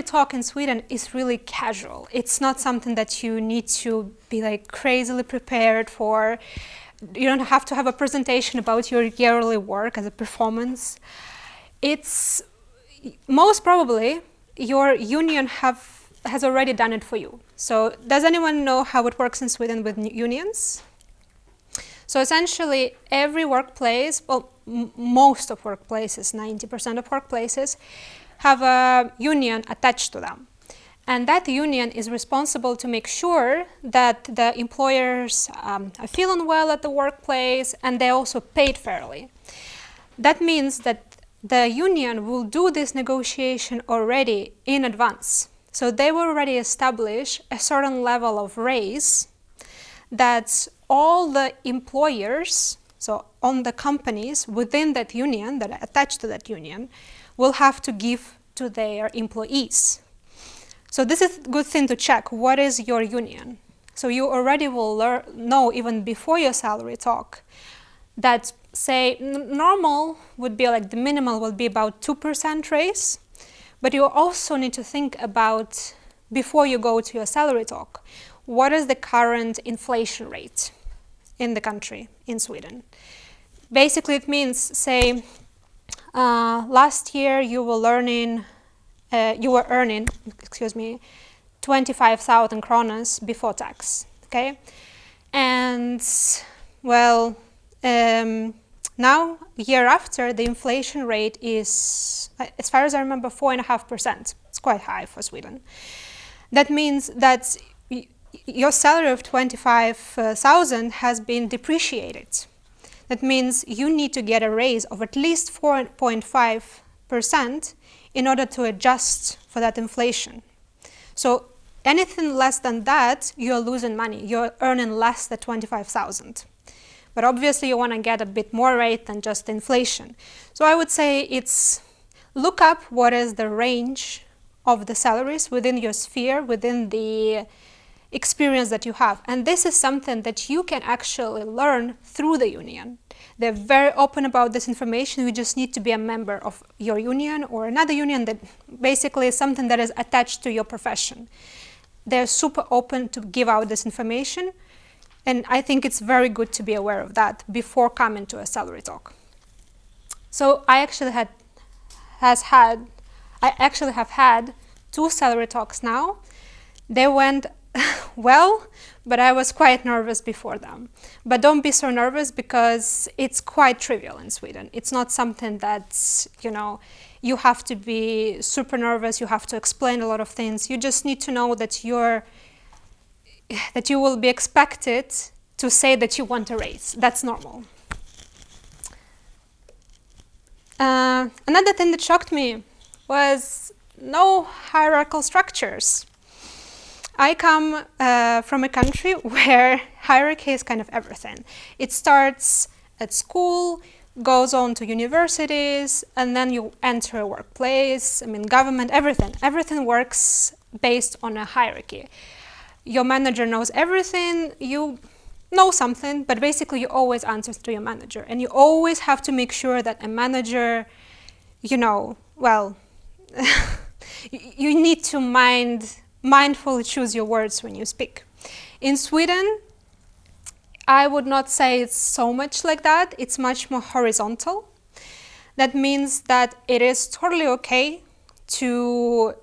talk in Sweden is really casual. It's not something that you need to be like crazily prepared for. You don't have to have a presentation about your yearly work as a performance. It's most probably your union has already done it for you. So does anyone know how it works in Sweden with unions? So essentially every workplace, well, most of workplaces, 90% of workplaces, have a union attached to them. And that union is responsible to make sure that the employers are feeling well at the workplace and they're also paid fairly. That means that the union will do this negotiation already in advance. So they will already establish a certain level of raise that all the employers, so on the companies within that union, that are attached to that union, will have to give to their employees. So this is a good thing to check. What is your union? So you already will know even before your salary talk that, say, normal would be like the minimal would be about 2% raise, but you also need to think about, before you go to your salary talk, what is the current inflation rate in the country, in Sweden? Basically it means, say, last year you were earning 25,000 kronas before tax, okay? And well, now, year after, the inflation rate is, as far as I remember, 4.5%. It's quite high for Sweden. That means that your salary of 25,000 has been depreciated. That means you need to get a raise of at least 4.5% in order to adjust for that inflation. So anything less than that, you're losing money. You're earning less than 25,000. But obviously you want to get a bit more rate than just inflation. So I would say it's look up what is the range of the salaries within your sphere, within the experience that you have. And this is something that you can actually learn through the union. They're very open about this information. You just need to be a member of your union or another union that basically is something that is attached to your profession. They're super open to give out this information. And I think it's very good to be aware of that before coming to a salary talk. So I actually have had 2 salary talks now. They went well, but I was quite nervous before them. But don't be so nervous because it's quite trivial in Sweden. It's not something that, you have to be super nervous, you have to explain a lot of things. You just need to know that you will be expected to say that you want a raise. That's normal. Another thing that shocked me was no hierarchical structures. I come from a country where hierarchy is kind of everything. It starts at school, goes on to universities, and then you enter a workplace, government, everything. Everything works based on a hierarchy. Your manager knows everything, you know something, but basically you always answer to your manager. And you always have to make sure that a manager, you need to mindfully choose your words when you speak. In Sweden, I would not say it's so much like that. It's much more horizontal. That means that it is totally okay to,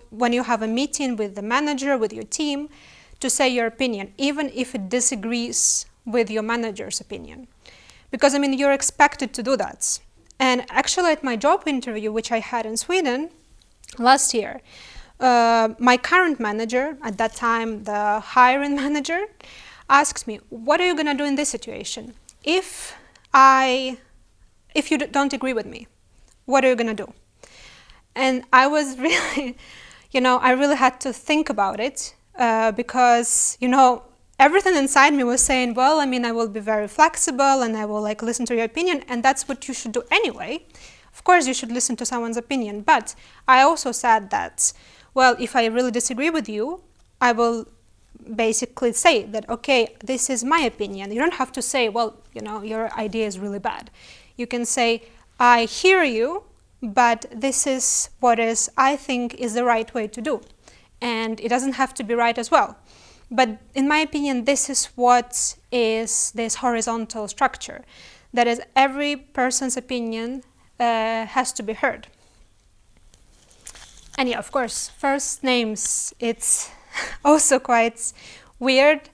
when you have a meeting with the manager, with your team, to say your opinion, even if it disagrees with your manager's opinion. Because, you're expected to do that. And actually at my job interview, which I had in Sweden last year, my current manager, at that time the hiring manager, asked me, what are you going to do in this situation? If you don't agree with me, what are you going to do? And I was really, I really had to think about it because, everything inside me was saying, well, I will be very flexible and I will listen to your opinion, and that's what you should do anyway. Of course, you should listen to someone's opinion, but I also said that, well, if I really disagree with you, I will basically say that, okay, this is my opinion. You don't have to say, well, your idea is really bad. You can say, I hear you, but this is what I think is the right way to do. And it doesn't have to be right as well. But in my opinion, this is what is this horizontal structure. That is, every person's opinion has to be heard. And yeah, of course, first names, it's also quite weird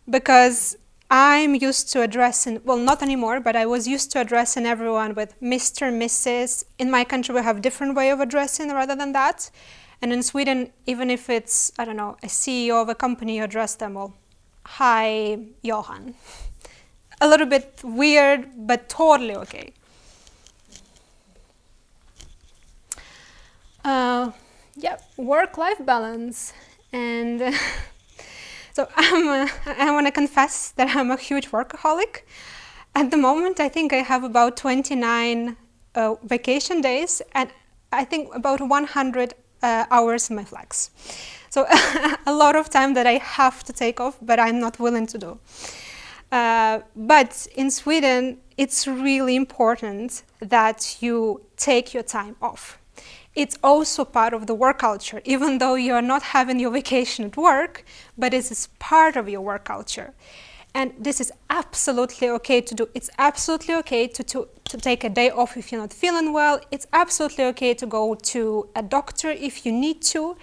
because I'm used to addressing, well, not anymore, but I was used to addressing everyone with Mr., Mrs. In my country, we have a different way of addressing rather than that. And in Sweden, even if it's, I don't know, a CEO of a company, you address them, well, hi, Johan. A little bit weird, but totally okay. Yeah, work-life balance. And so I want to confess that I'm a huge workaholic. At the moment, I think I have about 29 vacation days and I think about 100 hours in my flex. So a lot of time that I have to take off, but I'm not willing to do. But in Sweden, it's really important that you take your time off. It's also part of the work culture, even though you're not having your vacation at work, but it is part of your work culture. And this is absolutely okay to do. It's absolutely okay to take a day off if you're not feeling well. It's absolutely okay to go to a doctor if you need to.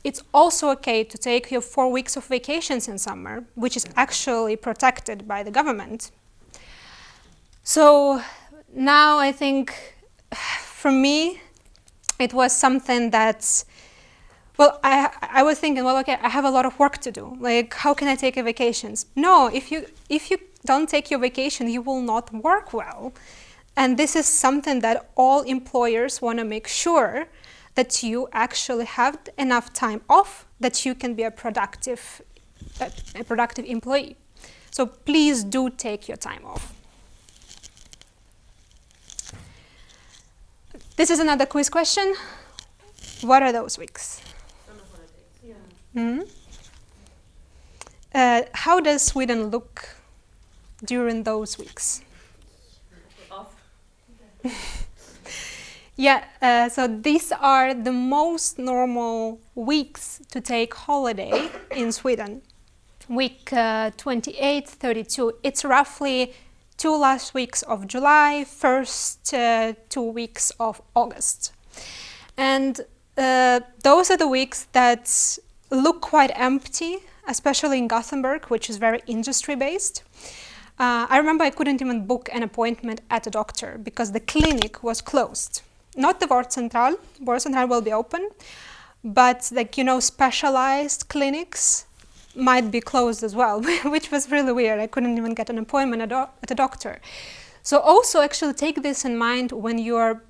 It's also okay to take your 4 weeks of vacations in summer, which is actually protected by the government. So now I think, for me, it was something that, well, I was thinking, well, okay, I have a lot of work to do. Like, how can I take a vacations? No, if you don't take your vacation, you will not work well. And this is something that all employers want to make sure that you actually have enough time off, that you can be a productive employee. So please do take your time off. This is another quiz question. What are those weeks? Summer holidays. Yeah. How does Sweden look during those weeks? Off. Yeah, so these are the most normal weeks to take holiday in Sweden. Week 28, 32, it's roughly 2 last weeks of July, first 2 weeks of August. And those are the weeks that look quite empty, especially in Gothenburg, which is very industry-based. I remember I couldn't even book an appointment at a doctor because the clinic was closed. Not the vårdcentral. Vårdcentral will be open, but specialized clinics might be closed as well, which was really weird. I couldn't even get an appointment at a doctor. So also actually take this in mind when you're,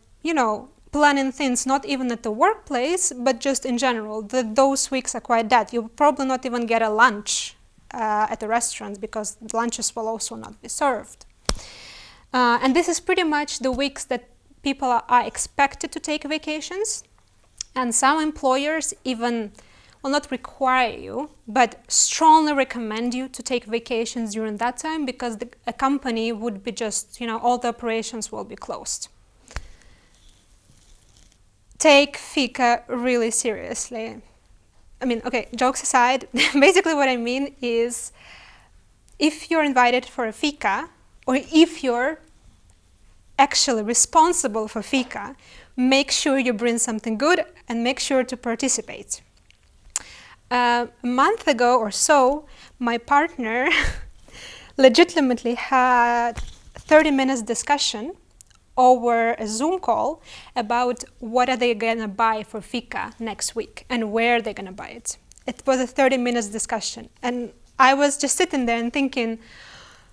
planning things, not even at the workplace, but just in general. Those weeks are quite dead. You'll probably not even get a lunch at the restaurants because the lunches will also not be served. And this is pretty much the weeks that people are expected to take vacations. And some employers even, will not require you, but strongly recommend you to take vacations during that time because a company would be just, all the operations will be closed. Take fika really seriously. I mean, okay, jokes aside, basically what I mean is if you're invited for a fika, or if you're actually responsible for fika, make sure you bring something good and make sure to participate. A month ago or so, my partner legitimately had 30 minutes discussion over a Zoom call about what are they gonna buy for fika next week and where they're gonna buy it. It was a 30 minutes discussion and I was just sitting there and thinking,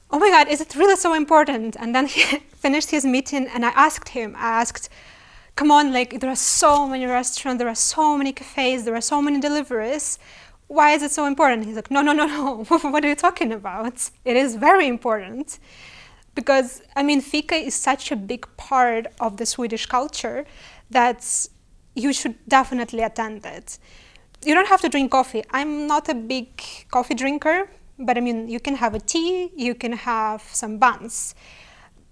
oh my God, is it really so important? And then he finished his meeting and I asked, come on, there are so many restaurants, there are so many cafes, there are so many deliveries. Why is it so important? He's like, no. What are you talking about? It is very important. Because, fika is such a big part of the Swedish culture that you should definitely attend it. you don't have to drink coffee. I'm not a big coffee drinker, but I mean, you can have a tea, you can have some buns,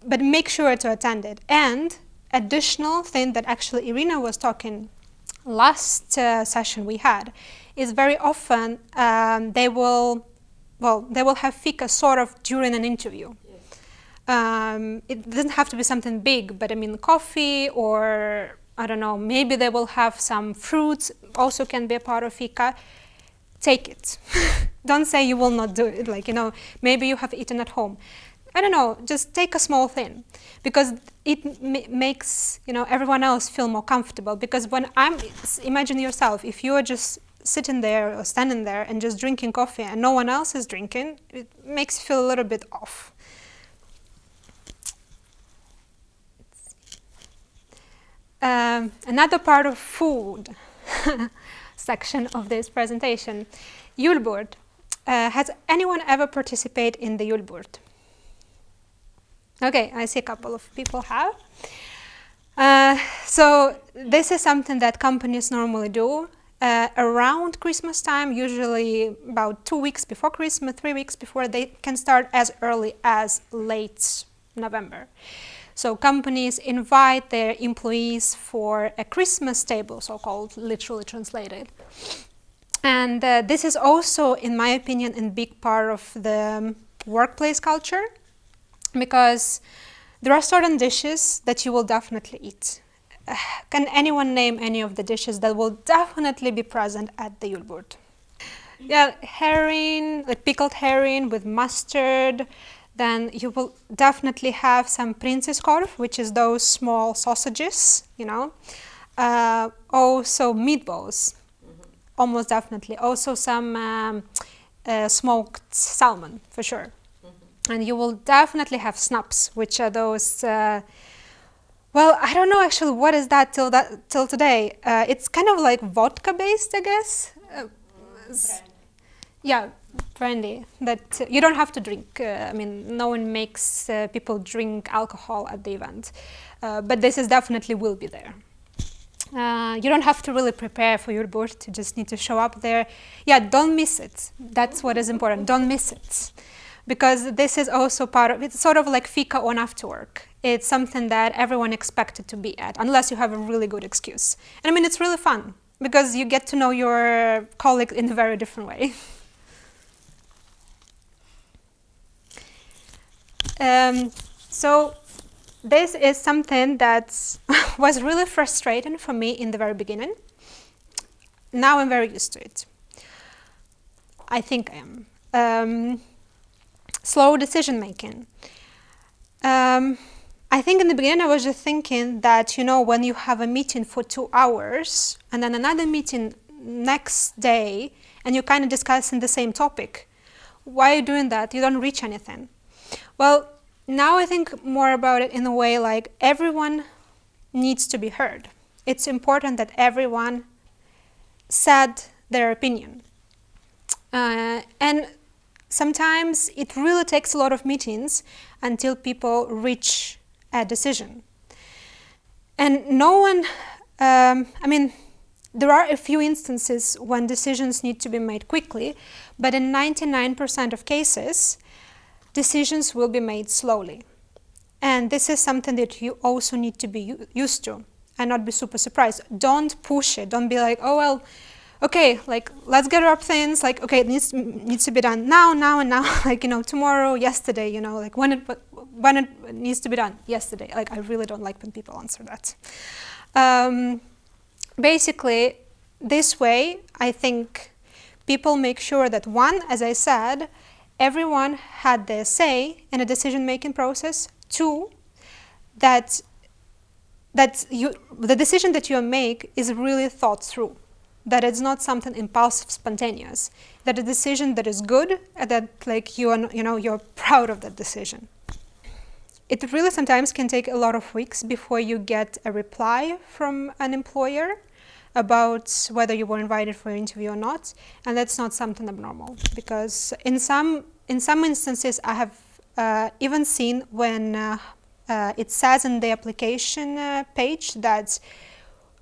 but make sure to attend it. And additional thing that actually Irina was talking last session we had is very often they will have fika sort of during an interview. It doesn't have to be something big, but I mean coffee, or I don't know, maybe they will have some fruits, also can be a part of fika. Take it. Don't say you will not do it, like, you know, maybe you have eaten at home. I don't know, just take a small thing, because it makes, you know, everyone else feel more comfortable. Because when imagine yourself, if you are just sitting there or standing there and just drinking coffee and no one else is drinking, it makes you feel a little bit off. Another part of food section of this presentation, julbord. Has anyone ever participated in the julbord? Okay, I see a couple of people have. So this is something that companies normally do around Christmas time, usually about 2 weeks before Christmas, 3 weeks before. They can start as early as late November. So companies invite their employees for a Christmas table, so-called, literally translated. And this is also, in my opinion, a big part of the workplace culture, because there are certain dishes that you will definitely eat. Can anyone name any of the dishes that will definitely be present at the julbord? Yeah, herring, like pickled herring with mustard. Then you will definitely have some prinseskorv, which is those small sausages, you know. Also meatballs, almost definitely. Also some smoked salmon, for sure. And you will definitely have snaps, which are those, well, I don't know actually what is that till today. It's kind of like vodka based, I guess. Yeah, brandy. That you don't have to drink. I mean, no one makes people drink alcohol at the event, but this is definitely will be there. You don't have to really prepare for your board. You just need to show up there. Yeah, don't miss it. That's what is important. Don't miss it, because this is also part of it's sort of like fika on after work. It's something that everyone expected to be at, unless you have a really good excuse. And I mean, it's really fun because you get to know your colleagues in a very different way. So this is something that was really frustrating for me in the very beginning. Now I'm very used to it. I think I am. Slow decision making. I think in the beginning I was just thinking that, you know, when you have a meeting for 2 hours and then another meeting next day and you're kind of discussing the same topic, why are you doing that? You don't reach anything. Well, now I think more about it in a way like everyone needs to be heard. It's important that everyone said their opinion. And sometimes it really takes a lot of meetings until people reach a decision. And no one, I mean, there are a few instances when decisions need to be made quickly, but in 99% of cases, decisions will be made slowly. And this is something that you also need to be used to and not be super surprised. Don't push it. Don't be like, oh, well, okay, like, let's get up things, like, okay, it needs to be done now, and now, like, you know, tomorrow, yesterday, you know, like, when it needs to be done, yesterday. Like, I really don't like when people answer that. Basically, this way, I think people make sure that, one, as I said, everyone had their say in a decision-making process. Two, that the decision that you make is really thought through. That it's not something impulsive, spontaneous. That a decision that is good, and that like you're proud of that decision. It really sometimes can take a lot of weeks before you get a reply from an employer about whether you were invited for an interview or not, and that's not something abnormal. Because in some instances, I have even seen when it says in the application page that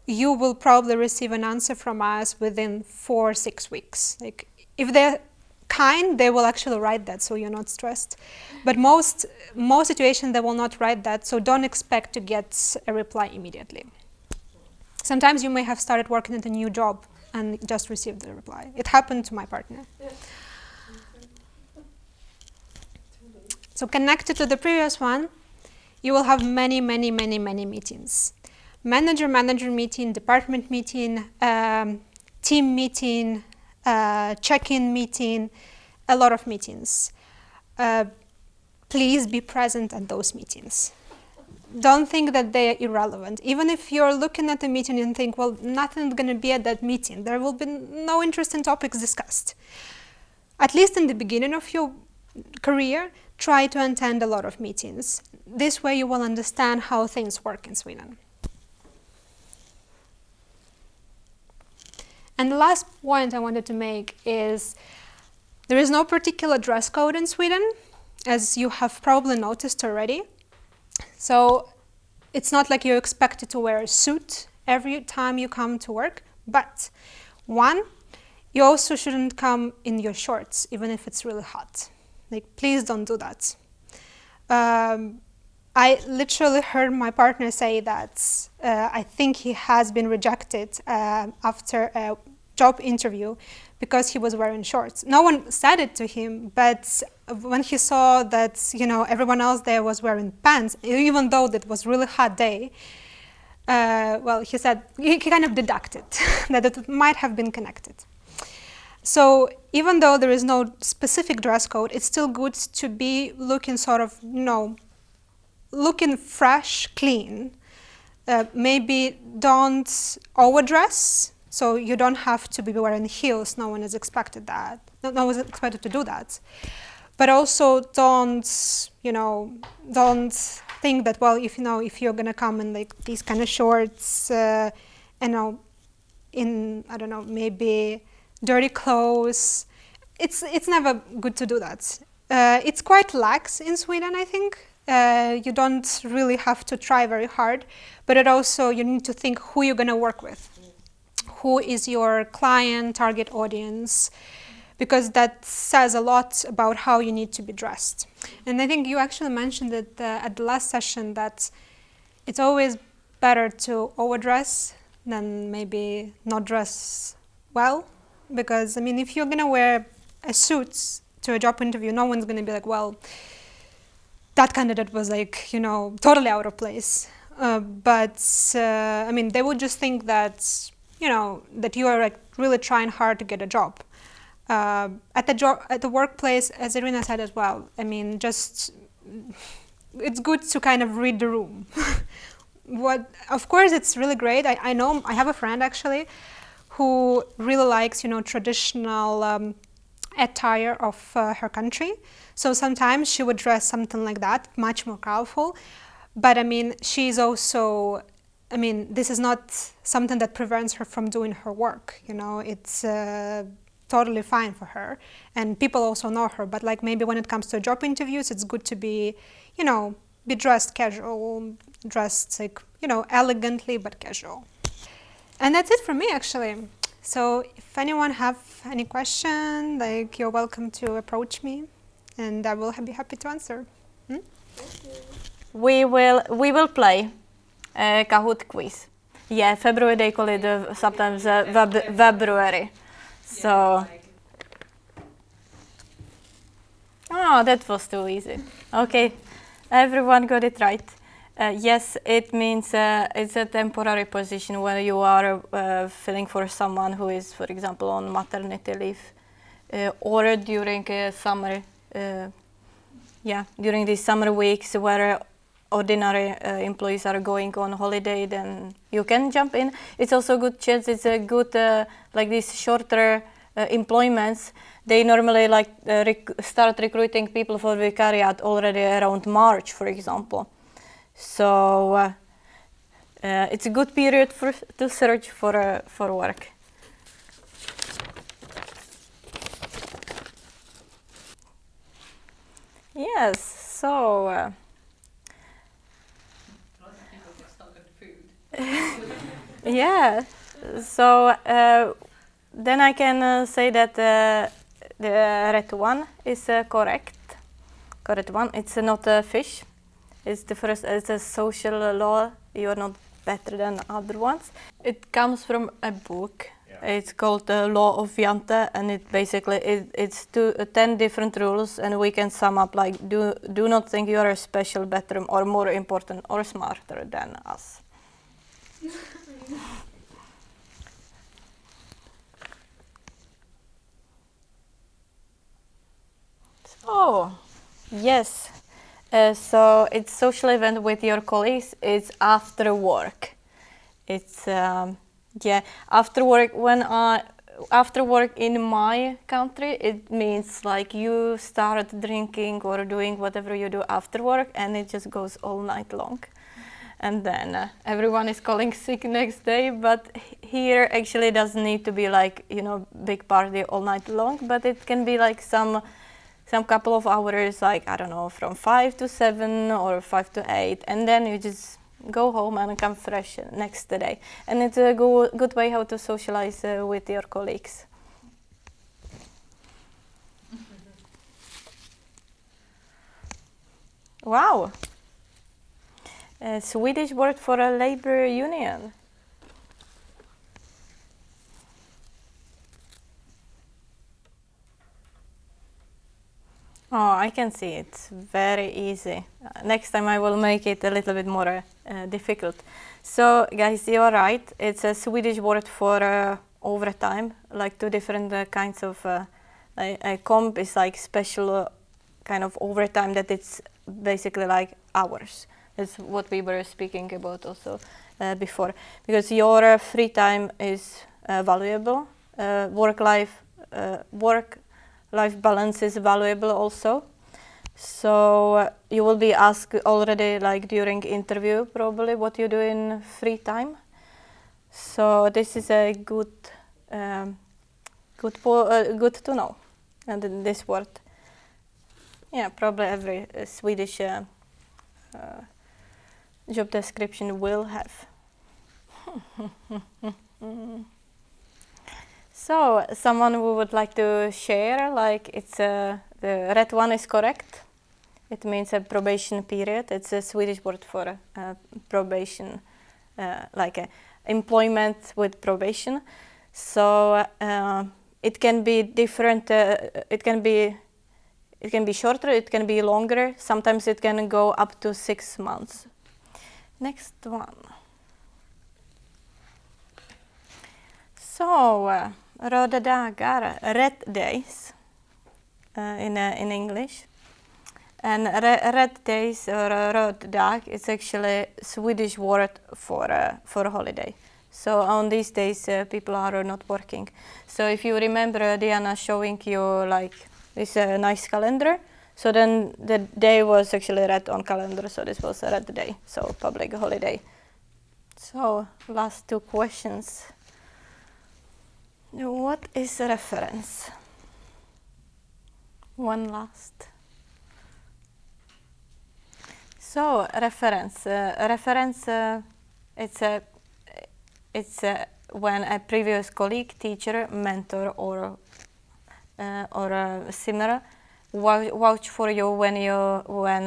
you will probably receive an answer from us within 4 or 6 weeks. Like, if they're kind, they will actually write that, so you're not stressed. But most situations, they will not write that, so don't expect to get a reply immediately. Sometimes you may have started working at a new job and just received the reply. It happened to my partner. So connected to the previous one, you will have many meetings. Manager meeting, department meeting, team meeting, check-in meeting, a lot of meetings. Please be present at those meetings. Don't think that they are irrelevant. Even if you're looking at a meeting and think, well, nothing's going to be at that meeting, there will be no interesting topics discussed. At least in the beginning of your career, try to attend a lot of meetings. This way you will understand how things work in Sweden. And the last point I wanted to make is there is no particular dress code in Sweden, as you have probably noticed already. So it's not like you're expected to wear a suit every time you come to work, but one, you also shouldn't come in your shorts, even if it's really hot. Like, please don't do that. I literally heard my partner say that I think he has been rejected after a job interview because he was wearing shorts. No one said it to him, but when he saw that, everyone else there was wearing pants, even though it was a really hot day, he said, he kind of deducted that it might have been connected. So even though there is no specific dress code, it's still good to be looking sort of, looking fresh, clean. Maybe don't overdress, so you don't have to be wearing heels. No one is expected that. No one is expected to do that. But also don't think that, well, if you're gonna come in like these kind of shorts, in, I don't know, maybe dirty clothes, it's never good to do that. It's quite lax in Sweden, I think. You don't really have to try very hard, but it also, you need to think who you're gonna work with. Who is your client, target audience, because that says a lot about how you need to be dressed. And I think you actually mentioned it at the last session that it's always better to overdress than maybe not dress well. Because, if you're gonna wear a suit to a job interview, no one's gonna be like, well, that candidate was like, totally out of place. But they would just think that, that you are like really trying hard to get a job. At the workplace, as Irina said as well, it's good to kind of read the room. Of course, it's really great. I know, I have a friend actually who really likes, traditional attire of her country. So sometimes she would dress something like that, much more colorful. But she's also, this is not something that prevents her from doing her work. It's totally fine for her. And people also know her. But like maybe when it comes to job interviews, it's good to be, be dressed casual, dressed like, elegantly but casual. And that's it from me, actually. So if anyone have any question, like, you're welcome to approach me, and I will be happy to answer. We will play a Kahoot quiz. Yeah, February they call it sometimes February. So. Oh, that was too easy. Okay, everyone got it right. Yes, it means it's a temporary position where you are filling for someone who is, for example, on maternity leave, or during summer. During these summer weeks where ordinary employees are going on holiday, then you can jump in. It's also a good chance. It's a good like these shorter employments. They normally start recruiting people for vicariat already around March, for example. So it's a good period to search for work. Yes, so. Lots of people get stuck on food. Yeah. So then I can say that the red one is correct. Correct one. It's not a fish. It's the first. It's a social law. You're not better than other ones. It comes from a book. Yeah. It's called the Law of Jante, and it basically it's 10 different rules, and we can sum up like do not think you are special, better, or more important, or smarter than us. So, yes. So it's social event with your colleagues. It's after work. It's after work. After work in my country, it means like you start drinking or doing whatever you do after work, and it just goes all night long. And then everyone is calling sick next day. But here actually doesn't need to be like big party all night long, but it can be like some couple of hours, like I don't know, from 5 to 7 or 5 to 8, and then you just go home and come fresh next day. And it's a good way how to socialize with your colleagues. Wow. A Swedish word for a labor union. Oh, I can see it's very easy. Next time I will make it a little bit more difficult. So, guys, you're right. It's a Swedish word for overtime, like 2 different kinds of. A comp is like special kind of overtime that it's basically like hours. That's what we were speaking about also before. Because your free time is valuable. Work-life balance is valuable also. So you will be asked already like during interview probably what you do in free time. So this is a good to know. And this word, yeah, probably every Swedish job description will have. So, someone who would like to share, like it's the red one is correct. It means a probation period. It's a Swedish word for probation, like employment with probation. So it can be different. It can be shorter. It can be longer. Sometimes it can go up to 6 months. Next one. So. Röda dagar, red days in English. And red days or röd dag is actually a Swedish word for a holiday. So on these days people are not working. So if you remember Diana showing you like this nice calendar, so then the day was actually red on calendar, so this was a red day, so public holiday. So last 2 questions. What is a reference? One last. So reference. It's when a previous colleague, teacher, mentor, or similar vouch for you when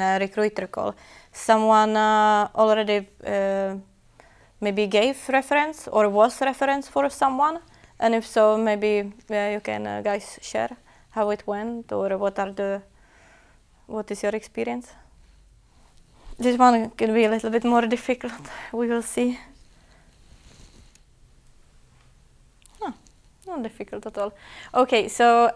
a recruiter call. Someone already maybe gave reference or was reference for someone. And if so, maybe you can guys share how it went or what is your experience? This one can be a little bit more difficult. We will see. Not difficult at all. Okay, so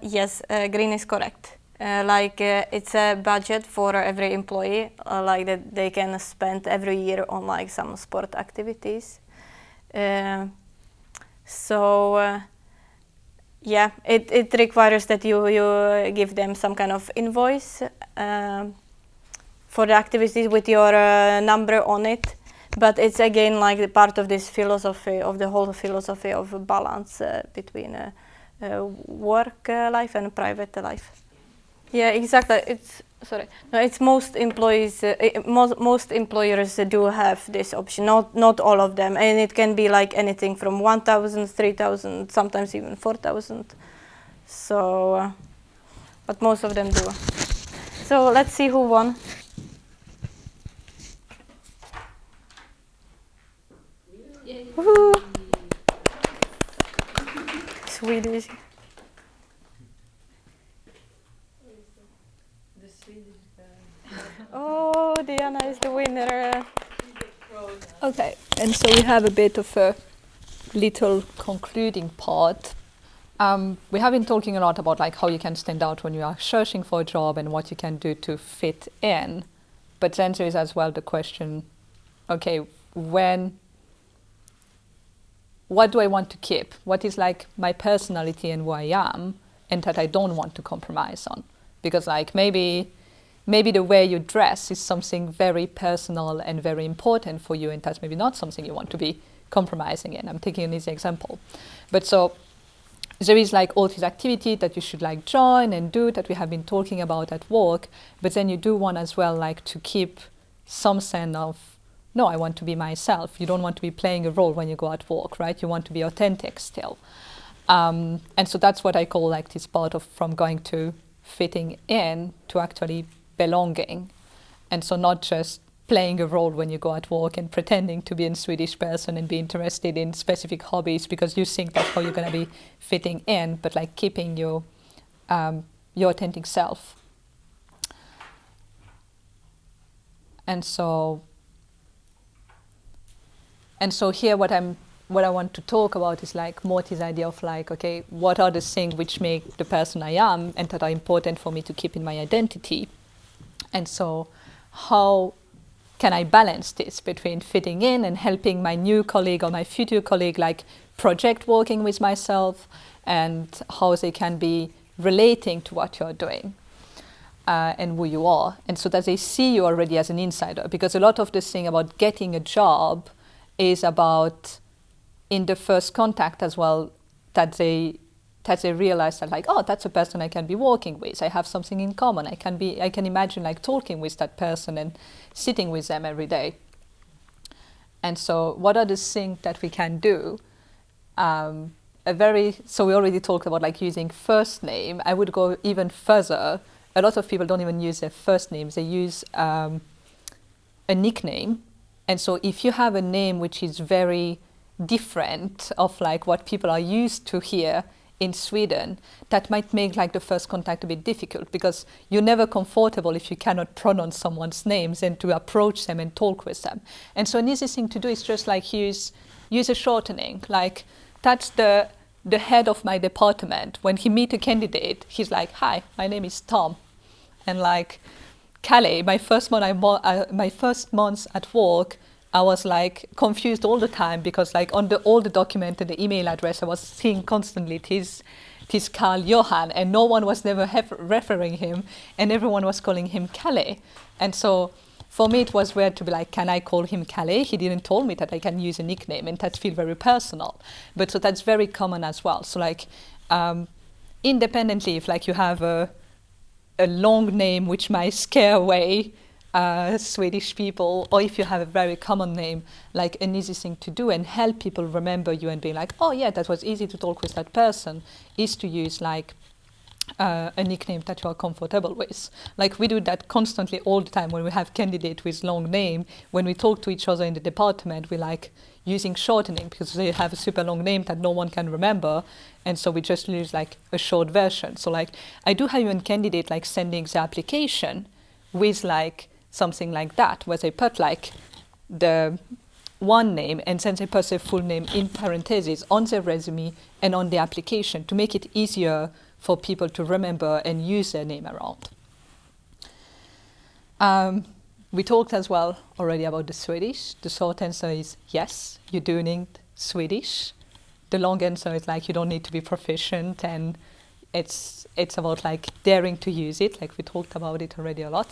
yes, green is correct. It's a budget for every employee, like that they can spend every year on like some sport activities. It requires that you give them some kind of invoice for the activities with your number on it. But it's again like the part of this philosophy, of the whole philosophy of balance between work life and private life. Yeah, exactly. Sorry, no, it's most employees. Most employers do have this option. Not all of them, and it can be like anything from 1,000, 3,000, sometimes even 4,000. So, but most of them do. So let's see who won. Woohoo! Swedish. Oh, Diana is the winner. Okay, and so we have a bit of a little concluding part. We have been talking a lot about like how you can stand out when you are searching for a job and what you can do to fit in. But then there is as well the question, okay, what do I want to keep? What is like my personality and who I am and that I don't want to compromise on? Because like maybe the way you dress is something very personal and very important for you, and that's maybe not something you want to be compromising in. I'm taking an easy example. But so there is like all these activities that you should like join and do that we have been talking about at work, but then you do want as well like to keep some sense of, no, I want to be myself. You don't want to be playing a role when you go at work, right? You want to be authentic still. And so that's what I call like this part of from going to fitting in to actually belonging. And so not just playing a role when you go at work and pretending to be a Swedish person and be interested in specific hobbies because you think that's how you're going to be fitting in, but like keeping your authentic self. And so here what I want to talk about is like more this idea of like, okay, what are the things which make the person I am and that are important for me to keep in my identity? And so how can I balance this between fitting in and helping my new colleague or my future colleague like project working with myself, and how they can be relating to what you're doing and who you are, and so that they see you already as an insider. Because a lot of this thing about getting a job is about in the first contact as well, that they realize that like, oh, that's a person I can be working with. I have something in common. I can imagine like talking with that person and sitting with them every day. And so what are the things that we can do? So we already talked about like using first name. I would go even further. A lot of people don't even use their first names. They use a nickname. And so if you have a name which is very different of like what people are used to here in Sweden, that might make like the first contact a bit difficult, because you're never comfortable if you cannot pronounce someone's names and to approach them and talk with them. And so an easy thing to do is just like use a shortening. Like that's the head of my department. When he meet a candidate, he's like, "Hi, my name is Tom," and like Calais, my first month at work, I was like confused all the time because like on all the document and the email address I was seeing constantly this Carl Johan, and no one was never referring him, and everyone was calling him Calais. And so for me it was weird to be like, can I call him Calais? He didn't tell me that I can use a nickname, and that feels very personal. But so that's very common as well. So like independently, if like you have a long name which might scare away Swedish people, or if you have a very common name, like an easy thing to do and help people remember you and being like, oh yeah, that was easy to talk with that person, is to use like a nickname that you are comfortable with. Like we do that constantly all the time when we have candidates with long name. When we talk to each other in the department, we like using shortening because they have a super long name that no one can remember, and so we just use like a short version. So like I do have even candidate like sending the application with like something like that, where they put like the one name and then they put their full name in parentheses on their resume and on the application to make it easier for people to remember and use their name around. We talked as well already about the Swedish. The short answer is yes, you do need Swedish. The long answer is like you don't need to be proficient, and it's about like daring to use it, like we talked about it already a lot.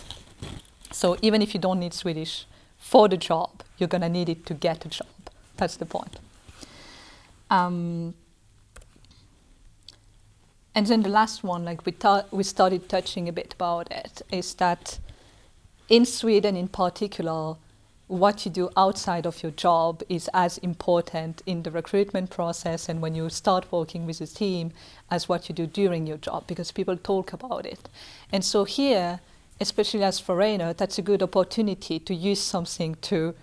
So even if you don't need Swedish for the job, you're going to need it to get a job. That's the point. And then the last one, like we started touching a bit about it, is that in Sweden in particular, what you do outside of your job is as important in the recruitment process and when you start working with a team as what you do during your job, because people talk about it. And so here, especially as foreigner, that's a good opportunity to use something to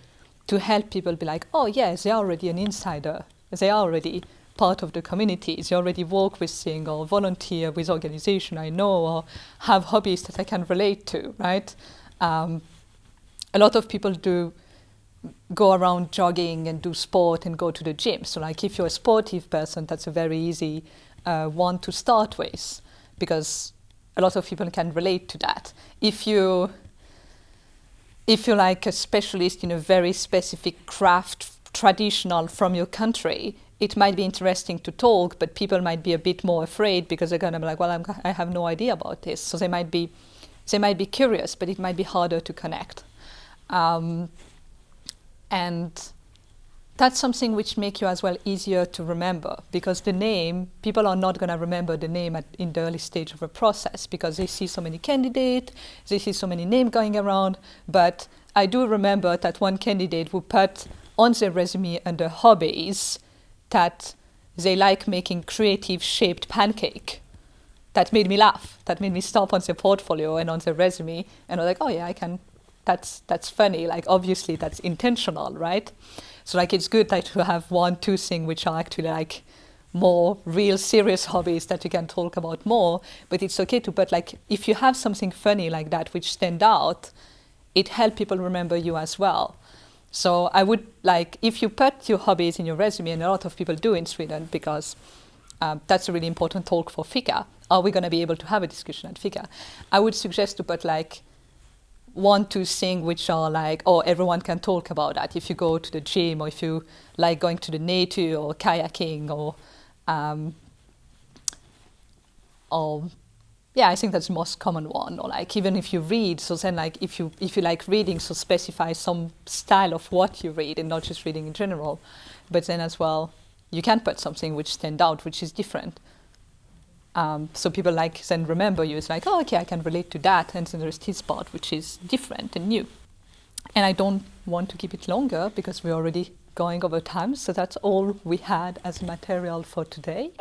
help people be like, oh yes, they're already an insider. They are already part of the community. They already work with things or volunteer with organization I know or have hobbies that I can relate to, right? A lot of people do go around jogging and do sport and go to the gym. So like if you're a sportive person, that's a very easy one to start with, because a lot of people can relate to that. If you're like a specialist in a very specific craft, traditional from your country, it might be interesting to talk, but people might be a bit more afraid because they're going to be like, well, I have no idea about this. So they might be curious, but it might be harder to connect. And that's something which makes you as well easier to remember, because the name, people are not going to remember the name in the early stage of a process because they see so many candidates, they see so many names going around. But I do remember that one candidate who put on their resume under hobbies that they like making creative shaped pancake. That made me laugh. That made me stop on their portfolio and on their resume, and I was like, oh yeah, I can. That's funny. Like obviously that's intentional, right? So like it's good like to have 1-2 things which are actually like more real serious hobbies that you can talk about more. But it's okay to put like, if you have something funny like that which stand out, it helps people remember you as well. So I would like, if you put your hobbies in your resume, and a lot of people do in Sweden, because that's a really important talk for Fika. Are we going to be able to have a discussion at Fika? I would suggest to put like 1-2 things which are like, oh, everyone can talk about that. If you go to the gym, or if you like going to the nature or kayaking, or yeah, I think that's the most common one. Or like even if you read, so then like if you like reading, so specify some style of what you read and not just reading in general. But then as well, you can put something which stand out, which is different. So people like then remember you. It's like, oh, okay, I can relate to that. And then there's this part which is different and new. And I don't want to keep it longer because we're already going over time. So that's all we had as material for today.